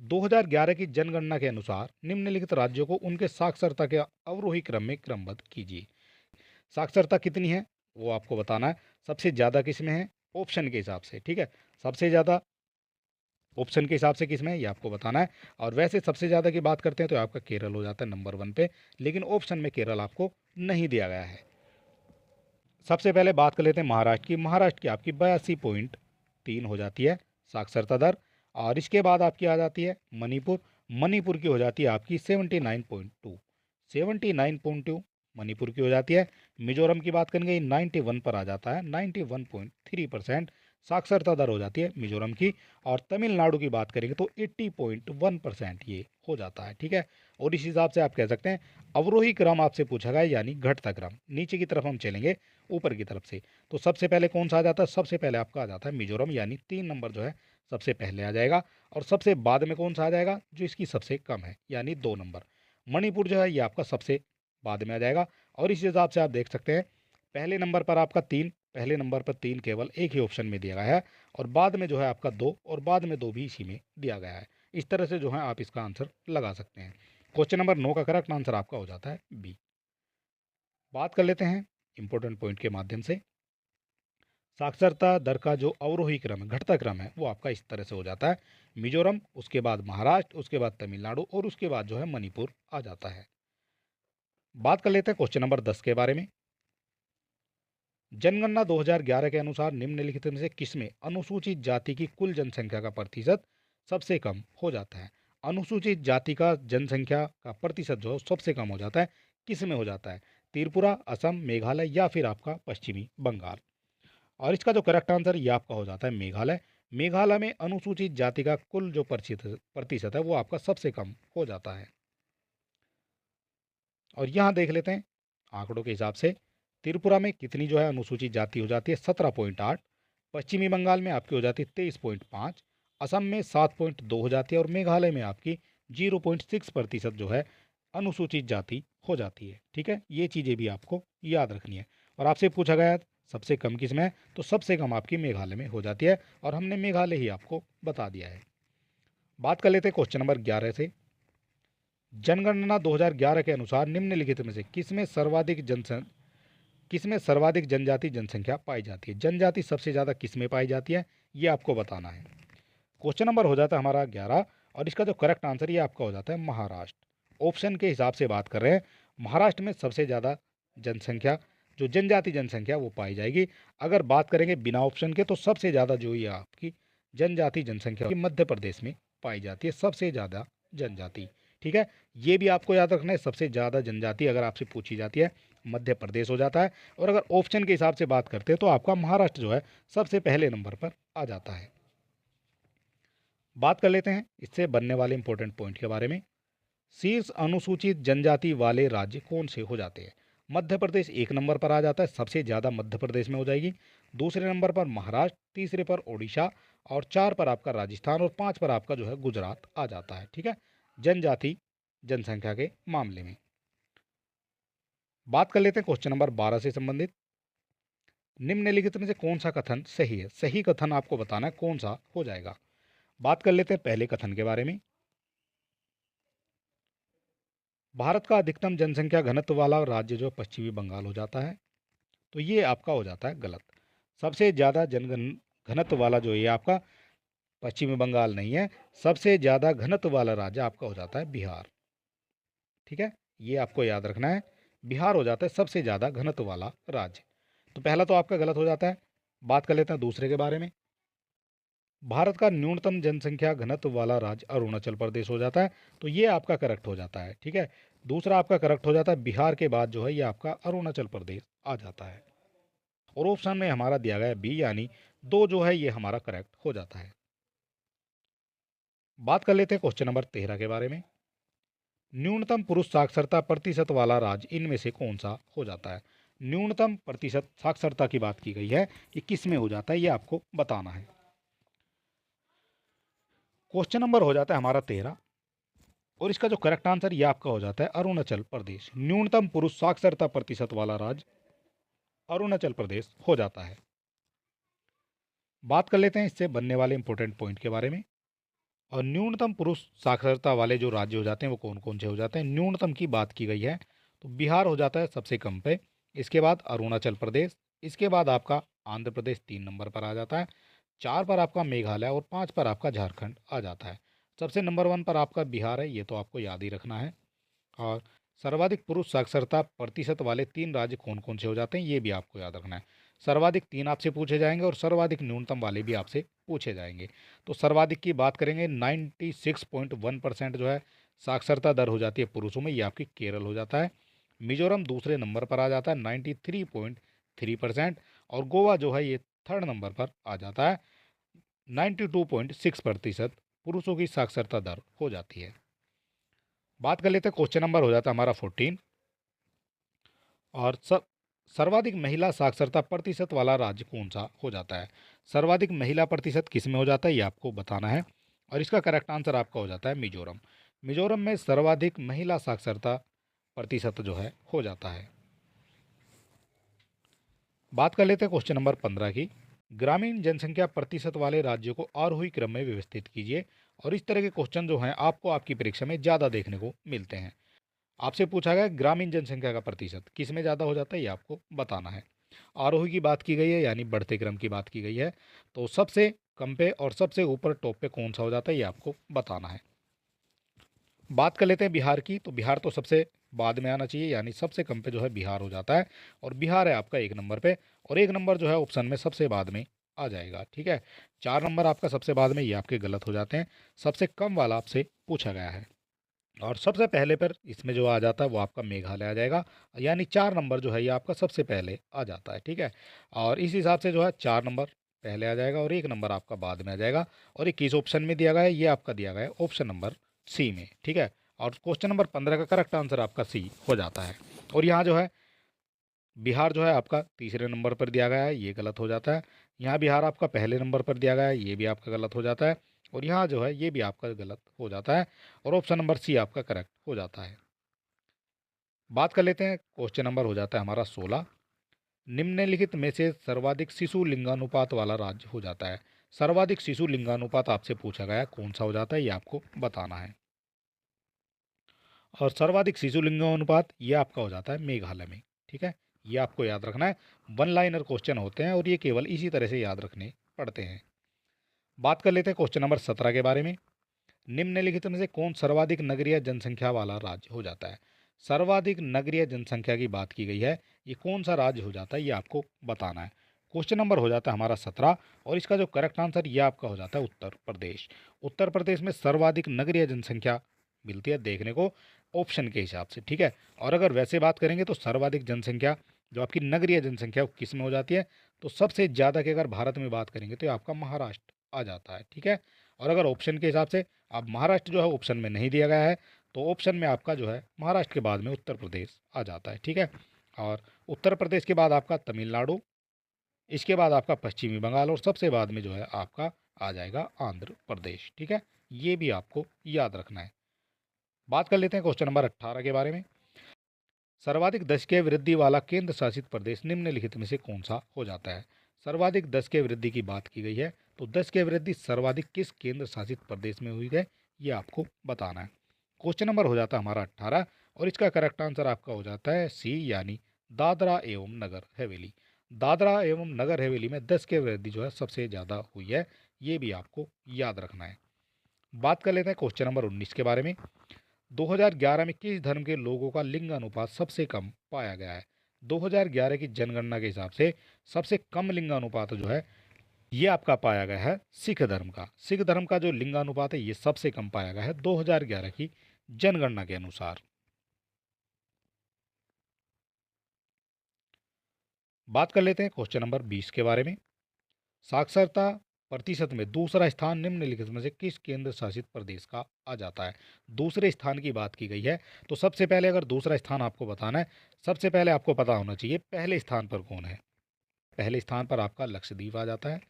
2011 की जनगणना के अनुसार निम्नलिखित राज्यों को उनके साक्षरता के अवरोही क्रम में क्रमबद्ध कीजिए। साक्षरता कितनी है वो आपको बताना है। सबसे ज़्यादा किस में है ऑप्शन के हिसाब से। ठीक है, सबसे ज़्यादा ऑप्शन के हिसाब से किस में है ये आपको बताना है। और वैसे सबसे ज़्यादा की बात करते हैं तो आपका केरल हो जाता है नंबर 1 पे, लेकिन ऑप्शन में केरल आपको नहीं दिया गया है। सबसे पहले बात कर लेते हैं महाराष्ट्र की। महाराष्ट्र की आपकी 82.3 हो जाती है साक्षरता दर। और इसके बाद आपकी आ जाती है मणिपुर। मणिपुर की हो जाती है आपकी 79.2। 79.2 मणिपुर की हो जाती है। मिजोरम की बात करेंगे 91 पर आ जाता है, 91.3% साक्षरता दर हो जाती है मिजोरम की। और तमिलनाडु की बात करेंगे तो 80.1% ये हो जाता है, ठीक है। और इस हिसाब से आप कह सकते हैं अवरोही क्रम आपसे पूछा गया, यानी घटता क्रम। नीचे की तरफ हम चलेंगे ऊपर की तरफ से, तो सबसे पहले कौन सा आ जाता है? सबसे पहले आपका आ जाता है मिजोरम, यानी 3 नंबर जो है सबसे पहले आ जाएगा। और सबसे बाद में कौन सा आ जाएगा? जो इसकी सबसे कम है, यानी 2 नंबर। मणिपुर जो है ये आपका सबसे बाद में आ जाएगा। और इस हिसाब से आप देख सकते हैं पहले नंबर पर आपका 3, पहले नंबर पर 3 केवल एक ही ऑप्शन में दिया गया है। और बाद में जो है आपका 2, और बाद में 2 भी इसी में दिया गया है। इस तरह से जो है आप इसका आंसर लगा सकते हैं। क्वेश्चन नंबर 9 का करेक्ट आंसर आपका हो जाता है बी। बात कर लेते हैं इंपॉर्टेंट पॉइंट के माध्यम से। साक्षरता दर का जो अवरोही क्रम है, घटता क्रम है, वो आपका इस तरह से हो जाता है। मिजोरम, उसके बाद महाराष्ट्र, उसके बाद तमिलनाडु, और उसके बाद जो है मणिपुर आ जाता है। बात कर लेते हैं क्वेश्चन नंबर 10 के बारे में। जनगणना 2011 के अनुसार निम्नलिखित में से किसमें अनुसूचित जाति की कुल जनसंख्या का प्रतिशत सबसे कम हो जाता है? अनुसूचित जाति का जनसंख्या का प्रतिशत जो है सबसे कम हो जाता है, किस में हो जाता है? त्रिपुरा, असम, मेघालय, या फिर आपका पश्चिमी बंगाल। और इसका जो करेक्ट आंसर ये आपका हो जाता है मेघालय। मेघालय में अनुसूचित जाति का कुल जो प्रतिशत है वो आपका सबसे कम हो जाता है। और यहाँ देख लेते हैं आंकड़ों के हिसाब से त्रिपुरा में कितनी जो है अनुसूचित जाति हो जाती है, 17.8। पश्चिमी बंगाल में आपकी हो जाती है 23.5। असम में 7.2 हो जाती है। और मेघालय में आपकी 0.6% जो है अनुसूचित जाति हो जाती है, ठीक है। ये चीज़ें भी आपको याद रखनी है। और आपसे पूछा गया सबसे कम किस में है, तो सबसे कम आपकी मेघालय में हो जाती है। और हमने मेघालय ही आपको बता दिया है। बात कर लेते हैं क्वेश्चन नंबर 11 से। जनगणना 2011 के अनुसार निम्नलिखित में से किसमें सर्वाधिक जनजाति जनसंख्या पाई जाती है? जनजाति सबसे ज़्यादा किस में पाई जाती है, ये आपको बताना है। क्वेश्चन नंबर हो जाता है हमारा 11। और इसका जो करेक्ट आंसर ये आपका हो जाता है महाराष्ट्र। ऑप्शन के हिसाब से बात कर रहे हैं, महाराष्ट्र में सबसे ज़्यादा जनसंख्या, जो जनजाति जनसंख्या, वो पाई जाएगी। अगर बात करेंगे बिना ऑप्शन के, तो सबसे ज़्यादा जो ये आपकी जनजाति जनसंख्या मध्य प्रदेश में पाई जाती है, सबसे ज़्यादा जनजाति, ठीक है। ये भी आपको याद रखना है, सबसे ज़्यादा जनजाति अगर आपसे पूछी जाती है मध्य प्रदेश हो जाता है। और अगर ऑप्शन के हिसाब से बात करते हैं तो आपका महाराष्ट्र जो है सबसे पहले नंबर पर आ जाता है। बात कर लेते हैं इससे बनने वाले इंपॉर्टेंट पॉइंट के बारे में। शीर्ष अनुसूचित जनजाति वाले राज्य कौन से हो जाते हैं? मध्य प्रदेश 1 नंबर पर आ जाता है, सबसे ज़्यादा मध्य प्रदेश में हो जाएगी। दूसरे नंबर पर महाराष्ट्र, तीसरे पर ओडिशा, और 4 पर आपका राजस्थान, और 5 पर आपका जो है गुजरात आ जाता है, ठीक है, जनजाति जनसंख्या के मामले में। बात कर लेते हैं क्वेश्चन नंबर 12 से संबंधित। निम्नलिखित में से कौन सा कथन सही है? सही कथन आपको बताना है कौन सा हो जाएगा। बात कर लेते हैं पहले कथन के बारे में। भारत का अधिकतम जनसंख्या घनत्व वाला राज्य जो पश्चिमी बंगाल हो जाता है, तो ये आपका हो जाता है गलत। सबसे ज़्यादा जनगण घनत्व वाला जो ये आपका पश्चिमी बंगाल नहीं है, सबसे ज़्यादा घनत्व वाला राज्य आपका हो जाता है बिहार, ठीक है। ये आपको याद रखना है, बिहार हो जाता है सबसे ज़्यादा घनत्व वाला राज्य। तो पहला तो आपका गलत हो जाता है। बात कर लेते हैं दूसरे के बारे में। भारत का न्यूनतम जनसंख्या घनत्व वाला राज्य अरुणाचल प्रदेश हो जाता है, तो ये आपका करेक्ट हो जाता है, ठीक है। दूसरा आपका करेक्ट हो जाता है, बिहार के बाद जो है ये आपका अरुणाचल प्रदेश आ जाता है। और ऑप्शन में हमारा दिया गया है बी, यानी 2 जो है ये हमारा करेक्ट हो जाता है। बात कर लेते हैं क्वेश्चन नंबर 13 के बारे में। न्यूनतम पुरुष साक्षरता प्रतिशत वाला राज्य इनमें से कौन सा हो जाता है? न्यूनतम प्रतिशत साक्षरता की बात की गई है, ये किस में हो जाता है, ये आपको बताना है। क्वेश्चन नंबर हो जाता है हमारा 13। और इसका जो करेक्ट आंसर ये आपका हो जाता है अरुणाचल प्रदेश। न्यूनतम पुरुष साक्षरता प्रतिशत वाला राज्य अरुणाचल प्रदेश हो जाता है। बात कर लेते हैं इससे बनने वाले इंपॉर्टेंट पॉइंट के बारे में। और न्यूनतम पुरुष साक्षरता वाले जो राज्य हो जाते हैं वो कौन कौन से हो जाते हैं? न्यूनतम की बात की गई है तो बिहार हो जाता है सबसे कम पे, इसके बाद अरुणाचल प्रदेश, इसके बाद आपका आंध्र प्रदेश 3 नंबर पर आ जाता है, 4 पर आपका मेघालय, और 5 पर आपका झारखंड आ जाता है। सबसे नंबर 1 पर आपका बिहार है, ये तो आपको याद ही रखना है। और सर्वाधिक पुरुष साक्षरता प्रतिशत वाले 3 राज्य कौन-कौन से हो जाते हैं, ये भी आपको याद रखना है। सर्वाधिक 3 आपसे पूछे जाएँगे और सर्वाधिक न्यूनतम वाले भी आपसे पूछे जाएँगे। तो सर्वाधिक की बात करेंगे 96.1% जो है साक्षरता दर हो जाती है पुरुषों में, ये आपकी केरल हो जाता है। मिज़ोरम दूसरे नंबर पर आ जाता है 93.3% और गोवा जो है ये थर्ड नंबर पर आ जाता है 92.6% पुरुषों की साक्षरता दर हो जाती है। बात कर लेते हैं क्वेश्चन नंबर हो जाता है हमारा 14 और सर्वाधिक महिला साक्षरता प्रतिशत वाला राज्य कौन सा हो जाता है। सर्वाधिक महिला प्रतिशत किस में हो जाता है ये आपको बताना है और इसका करेक्ट आंसर आपका हो जाता है मिजोरम। मिजोरम में सर्वाधिक महिला साक्षरता प्रतिशत जो है हो जाता है। बात कर लेते हैं क्वेश्चन नंबर 15 की। ग्रामीण जनसंख्या प्रतिशत वाले राज्यों को आरोही क्रम में व्यवस्थित कीजिए और इस तरह के क्वेश्चन जो हैं आपको आपकी परीक्षा में ज़्यादा देखने को मिलते हैं। आपसे पूछा गया ग्रामीण जनसंख्या का प्रतिशत किस में ज़्यादा हो जाता है ये आपको बताना है। आरोही की बात की गई है यानी बढ़ते क्रम की बात की गई है, तो सबसे कम पे और सबसे ऊपर टॉप पे कौन सा हो जाता है ये आपको बताना है। बात कर लेते हैं बिहार की, तो बिहार तो सबसे बाद में आना चाहिए यानी सबसे कम पे जो है बिहार हो जाता है और बिहार है आपका 1 नंबर पे और 1 नंबर जो है ऑप्शन में सबसे बाद में आ जाएगा। ठीक है, 4 नंबर आपका सबसे बाद में, ये आपके गलत हो जाते हैं। सबसे कम वाला आपसे पूछा गया है और सबसे पहले पर इसमें जो आ जाता है वो आपका मेघालय आ जाएगा यानी 4 नंबर जो है ये आपका सबसे पहले आ जाता है। ठीक है, और इस हिसाब से जो है 4 नंबर पहले आ जाएगा और 1 नंबर आपका बाद में आ जाएगा और ये किस ऑप्शन में दिया गया है, ये आपका दिया गया है ऑप्शन नंबर सी में। ठीक है, और क्वेश्चन नंबर 15 का करेक्ट आंसर आपका सी हो जाता है और यहाँ जो है बिहार जो है आपका तीसरे नंबर पर दिया गया है, ये गलत हो जाता है। यहाँ बिहार आपका पहले नंबर पर दिया गया है, ये भी आपका गलत हो जाता है और यहाँ जो है ये भी आपका गलत हो जाता है और ऑप्शन नंबर सी आपका करेक्ट हो जाता है। बात कर लेते हैं क्वेश्चन नंबर हो जाता है हमारा 16। निम्नलिखित में से सर्वाधिक शिशु लिंगानुपात वाला राज्य हो जाता है। सर्वाधिक शिशु लिंगानुपात आपसे पूछा गया है कौन सा हो जाता है ये आपको बताना है और सर्वाधिक शिशु लिंगानुपात ये आपका हो जाता है मेघालय में। ठीक है, ये आपको याद रखना है। 1 लाइनर क्वेश्चन होते हैं और ये केवल इसी तरह से याद रखने पड़ते हैं। बात कर लेते हैं क्वेश्चन नंबर 17 के बारे में। निम्नलिखित में से कौन सर्वाधिक नगरीय जनसंख्या वाला राज्य हो जाता है। सर्वाधिक नगरीय जनसंख्या की बात की गई है, ये कौन सा राज्य हो जाता है ये आपको बताना है। क्वेश्चन नंबर हो जाता है हमारा 17 और इसका जो करेक्ट आंसर ये आपका हो जाता है उत्तर प्रदेश। उत्तर प्रदेश में सर्वाधिक नगरीय जनसंख्या मिलती है देखने को ऑप्शन के हिसाब से। ठीक है, और अगर वैसे बात करेंगे तो सर्वाधिक जनसंख्या जो आपकी नगरीय जनसंख्या वो किस में हो जाती है, तो सबसे ज़्यादा की अगर भारत में बात करेंगे तो ये आपका महाराष्ट्र आ जाता है। ठीक है, और अगर ऑप्शन के हिसाब से अब महाराष्ट्र जो है ऑप्शन में नहीं दिया गया है तो ऑप्शन में आपका जो है महाराष्ट्र के बाद में उत्तर प्रदेश आ जाता है। ठीक है, और उत्तर प्रदेश के बाद आपका तमिलनाडु, इसके बाद आपका पश्चिमी बंगाल और सबसे बाद में जो है आपका आ जाएगा आंध्र प्रदेश। ठीक है, ये भी आपको याद रखना है। बात कर लेते हैं क्वेश्चन नंबर 18 के बारे में। सर्वाधिक दशकीय वृद्धि वाला केंद्र शासित प्रदेश निम्नलिखित में से कौन सा हो जाता है। सर्वाधिक दशकीय वृद्धि की बात की गई है, तो दशकीय वृद्धि सर्वाधिक किस केंद्र शासित प्रदेश में हुई है ये आपको बताना है। क्वेश्चन नंबर हो जाता है हमारा 18 और इसका करेक्ट आंसर आपका हो जाता है सी यानी दादरा एवं नगर हवेली। दादरा एवं नगर हवेली में दशकीय वृद्धि जो है सबसे ज़्यादा हुई है, ये भी आपको याद रखना है। बात कर लेते हैं क्वेश्चन नंबर 19 के बारे में। 2011 में किस धर्म के लोगों का लिंग अनुपात सबसे कम पाया गया है। 2011 की जनगणना के हिसाब से सबसे कम लिंगानुपात जो है ये आपका पाया गया है सिख धर्म का। सिख धर्म का जो लिंगानुपात है ये सबसे कम पाया गया है 2011 की जनगणना के अनुसार। बात कर लेते हैं क्वेश्चन नंबर 20 के बारे में। साक्षरता प्रतिशत में दूसरा स्थान निम्नलिखित में से किस केंद्र शासित प्रदेश का आ जाता है। दूसरे स्थान की बात की गई है, तो सबसे पहले अगर दूसरा स्थान आपको बताना है, सबसे पहले आपको पता होना चाहिए पहले स्थान पर कौन है। पहले स्थान पर आपका लक्षद्वीप आ जाता है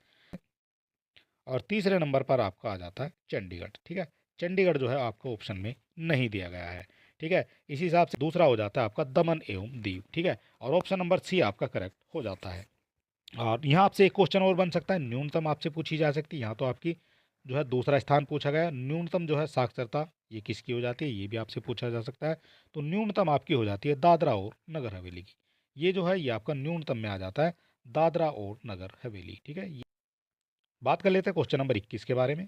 और तीसरे नंबर पर आपका आ जाता है चंडीगढ़। ठीक है, चंडीगढ़ जो है आपको ऑप्शन में नहीं दिया गया है। ठीक है, इसी हिसाब से दूसरा हो जाता है आपका दमन एवं दीव। ठीक है, और ऑप्शन नंबर सी आपका करेक्ट हो जाता है। और यहाँ आपसे एक क्वेश्चन और बन सकता है, न्यूनतम आपसे पूछी जा सकती है। यहाँ तो आपकी जो है दूसरा स्थान पूछा गया, न्यूनतम जो है साक्षरता ये किसकी हो जाती है ये भी आपसे पूछा जा सकता है। तो न्यूनतम आपकी हो जाती है दादरा और नगर हवेली की। ये जो है ये आपका न्यूनतम में आ जाता है दादरा और नगर हवेली। ठीक है, बात कर लेते हैं क्वेश्चन नंबर 21 के बारे में।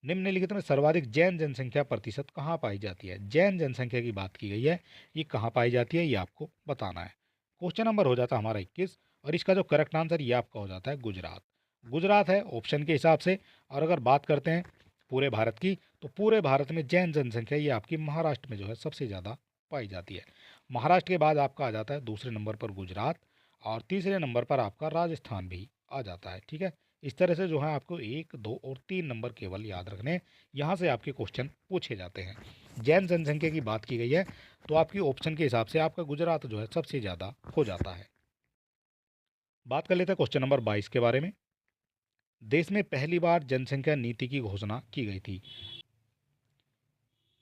निम्नलिखित में सर्वाधिक जैन जनसंख्या प्रतिशत कहाँ पाई जाती है? जैन जनसंख्या की बात की गई है, ये कहाँ पाई जाती है ये आपको बताना है। क्वेश्चन नंबर हो जाता है हमारा 21 और इसका जो करेक्ट आंसर ये आपका हो जाता है गुजरात। गुजरात है ऑप्शन के हिसाब से। और अगर बात करते हैं पूरे भारत की, तो पूरे भारत में जैन जनसंख्या ये आपकी महाराष्ट्र में जो है सबसे ज़्यादा पाई जाती है। महाराष्ट्र के बाद आपका आ जाता है दूसरे नंबर पर गुजरात और तीसरे नंबर पर आपका राजस्थान भी आ जाता है। ठीक है, इस तरह से जो है आपको 1, 2 और 3 नंबर केवल याद रखने हैं। यहाँ से आपके क्वेश्चन पूछे जाते हैं। जैन जनसंख्या की बात की गई है तो आपकी ऑप्शन के हिसाब से आपका गुजरात जो है सबसे ज़्यादा हो जाता है। बात कर लेते हैं क्वेश्चन नंबर 22 के बारे में। देश में पहली बार जनसंख्या नीति की घोषणा की गई थी।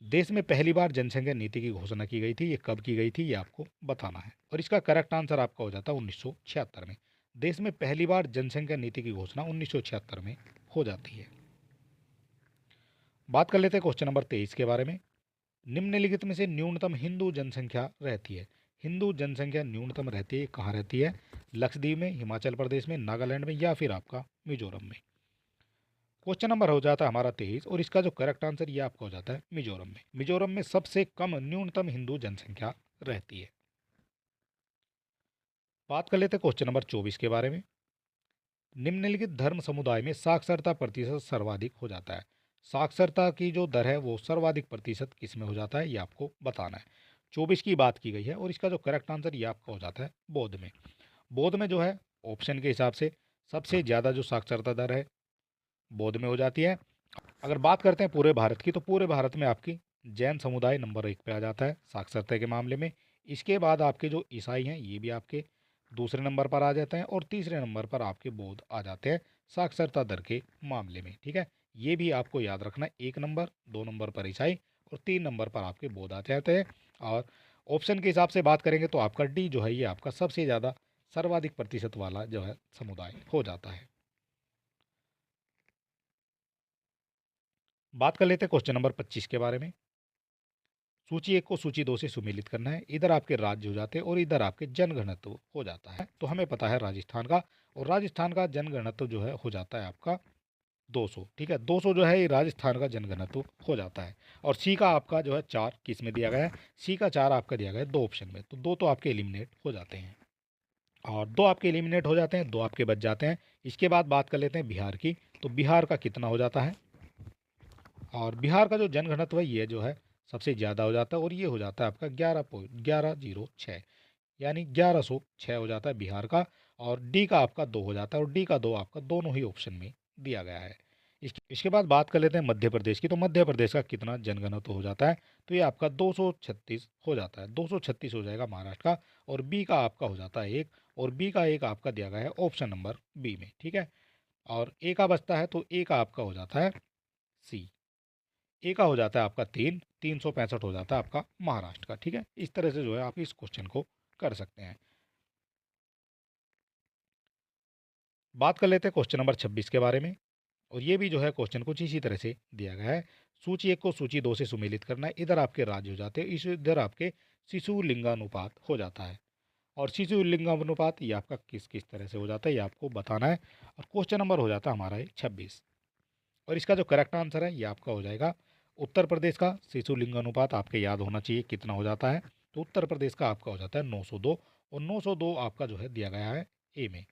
देश में पहली बार जनसंख्या नीति की घोषणा की गई थी, ये कब की गई थी ये आपको बताना है। और इसका करेक्ट आंसर आपका हो जाता है 1976 में। देश में पहली बार जनसंख्या नीति की घोषणा 1976 में हो जाती है। बात कर लेते हैं क्वेश्चन नंबर 23 के बारे में। निम्नलिखित में से न्यूनतम हिंदू जनसंख्या रहती है। हिंदू जनसंख्या न्यूनतम रहती है, कहाँ रहती है? लक्षद्वीप में, हिमाचल प्रदेश में, नागालैंड में या फिर आपका मिजोरम में। क्वेश्चन नंबर हो जाता है हमारा 23 और इसका जो करेक्ट आंसर ये आपका हो जाता है मिजोरम में। मिजोरम में सबसे कम न्यूनतम हिंदू जनसंख्या रहती है। बात कर लेते हैं क्वेश्चन नंबर 24 के बारे में। निम्नलिखित धर्म समुदाय में साक्षरता प्रतिशत सर्वाधिक हो जाता है। साक्षरता की जो दर है वो सर्वाधिक प्रतिशत किस में हो जाता है ये आपको बताना है। 24 की बात की गई है और इसका जो करेक्ट आंसर ये आपका हो जाता है बौद्ध में। बौद्ध में जो है ऑप्शन के हिसाब से सबसे ज़्यादा जो साक्षरता दर है बौद्ध में हो जाती है। अगर बात करते हैं पूरे भारत की, तो पूरे भारत में आपकी जैन समुदाय नंबर 1 पे आ जाता है साक्षरता के मामले में। इसके बाद आपके जो ईसाई हैं ये भी आपके दूसरे नंबर पर आ जाते हैं और तीसरे नंबर पर आपके बौद्ध आ जाते हैं साक्षरता दर के मामले में। ठीक है, ये भी आपको याद रखना है। 1 नंबर, 2 नंबर पर ईसाई और 3 नंबर पर आपके बौद्ध आ जाते हैं। और ऑप्शन के हिसाब से बात करेंगे तो आपका डी जो है ये आपका सबसे ज़्यादा सर्वाधिक प्रतिशत वाला जो है समुदाय हो जाता है। बात कर लेते हैं क्वेश्चन नंबर 25 के बारे में। सूची 1 को सूची 2 से सुमेलित करना है। इधर आपके राज्य हो जाते हैं और इधर आपके जनगणत्व हो जाता है। तो हमें पता है राजस्थान का, और राजस्थान का जनगणत्व जो है हो जाता है आपका 200। ठीक है, 200 जो है ये राजस्थान का जनगणत्व हो जाता है। और सी का आपका जो है 4 किस में दिया गया है? सी का 4 आपका दिया गया है 2 ऑप्शन में, तो 2 तो आपके एलिमिनेट हो जाते हैं। और 2 आपके एलिमिनेट हो जाते हैं, 2 आपके बच जाते हैं। इसके बाद बात कर लेते हैं बिहार की। तो बिहार का कितना हो जाता है? और बिहार का जो जनघनत्व है ये जो है सबसे ज़्यादा हो जाता है और ये हो जाता है आपका 11.1106, यानी 1106 हो जाता है बिहार का। और डी का आपका 2 हो जाता है और डी का 2 आपका दोनों ही ऑप्शन में दिया गया है। इसके बाद बात कर लेते हैं मध्य प्रदेश की। तो मध्य प्रदेश का कितना जनघनत्व हो जाता है? तो ये आपका 236 हो जाता है, 236 हो जाएगा महाराष्ट्र का। और बी का आपका हो जाता है 1, और बी का 1 आपका दिया गया है ऑप्शन नंबर बी में। ठीक है, और ए का बचता है तो ए का आपका हो जाता है सी। ए का हो जाता है आपका 365 हो जाता है आपका महाराष्ट्र का। ठीक है, इस तरह से जो है आप इस क्वेश्चन को कर सकते हैं। बात कर लेते हैं क्वेश्चन नंबर 26 के बारे में। और ये भी जो है क्वेश्चन कुछ इसी तरह से दिया गया है। सूची 1 को सूची 2 से सुमेलित करना है। इधर आपके राज्य हो जाते हैं, इधर आपके शिशु लिंगानुपात हो जाता है। और शिशु लिंगानुपात ये आपका किस किस तरह से हो जाता है ये आपको बताना है। और क्वेश्चन नंबर हो जाता है हमारा ये 26। और इसका जो करेक्ट आंसर है ये आपका हो जाएगा उत्तर प्रदेश का शिशु लिंगानुपात आपके याद होना चाहिए कितना हो जाता है। तो उत्तर प्रदेश का आपका हो जाता है 902, और 902 आपका जो है दिया गया है ए में।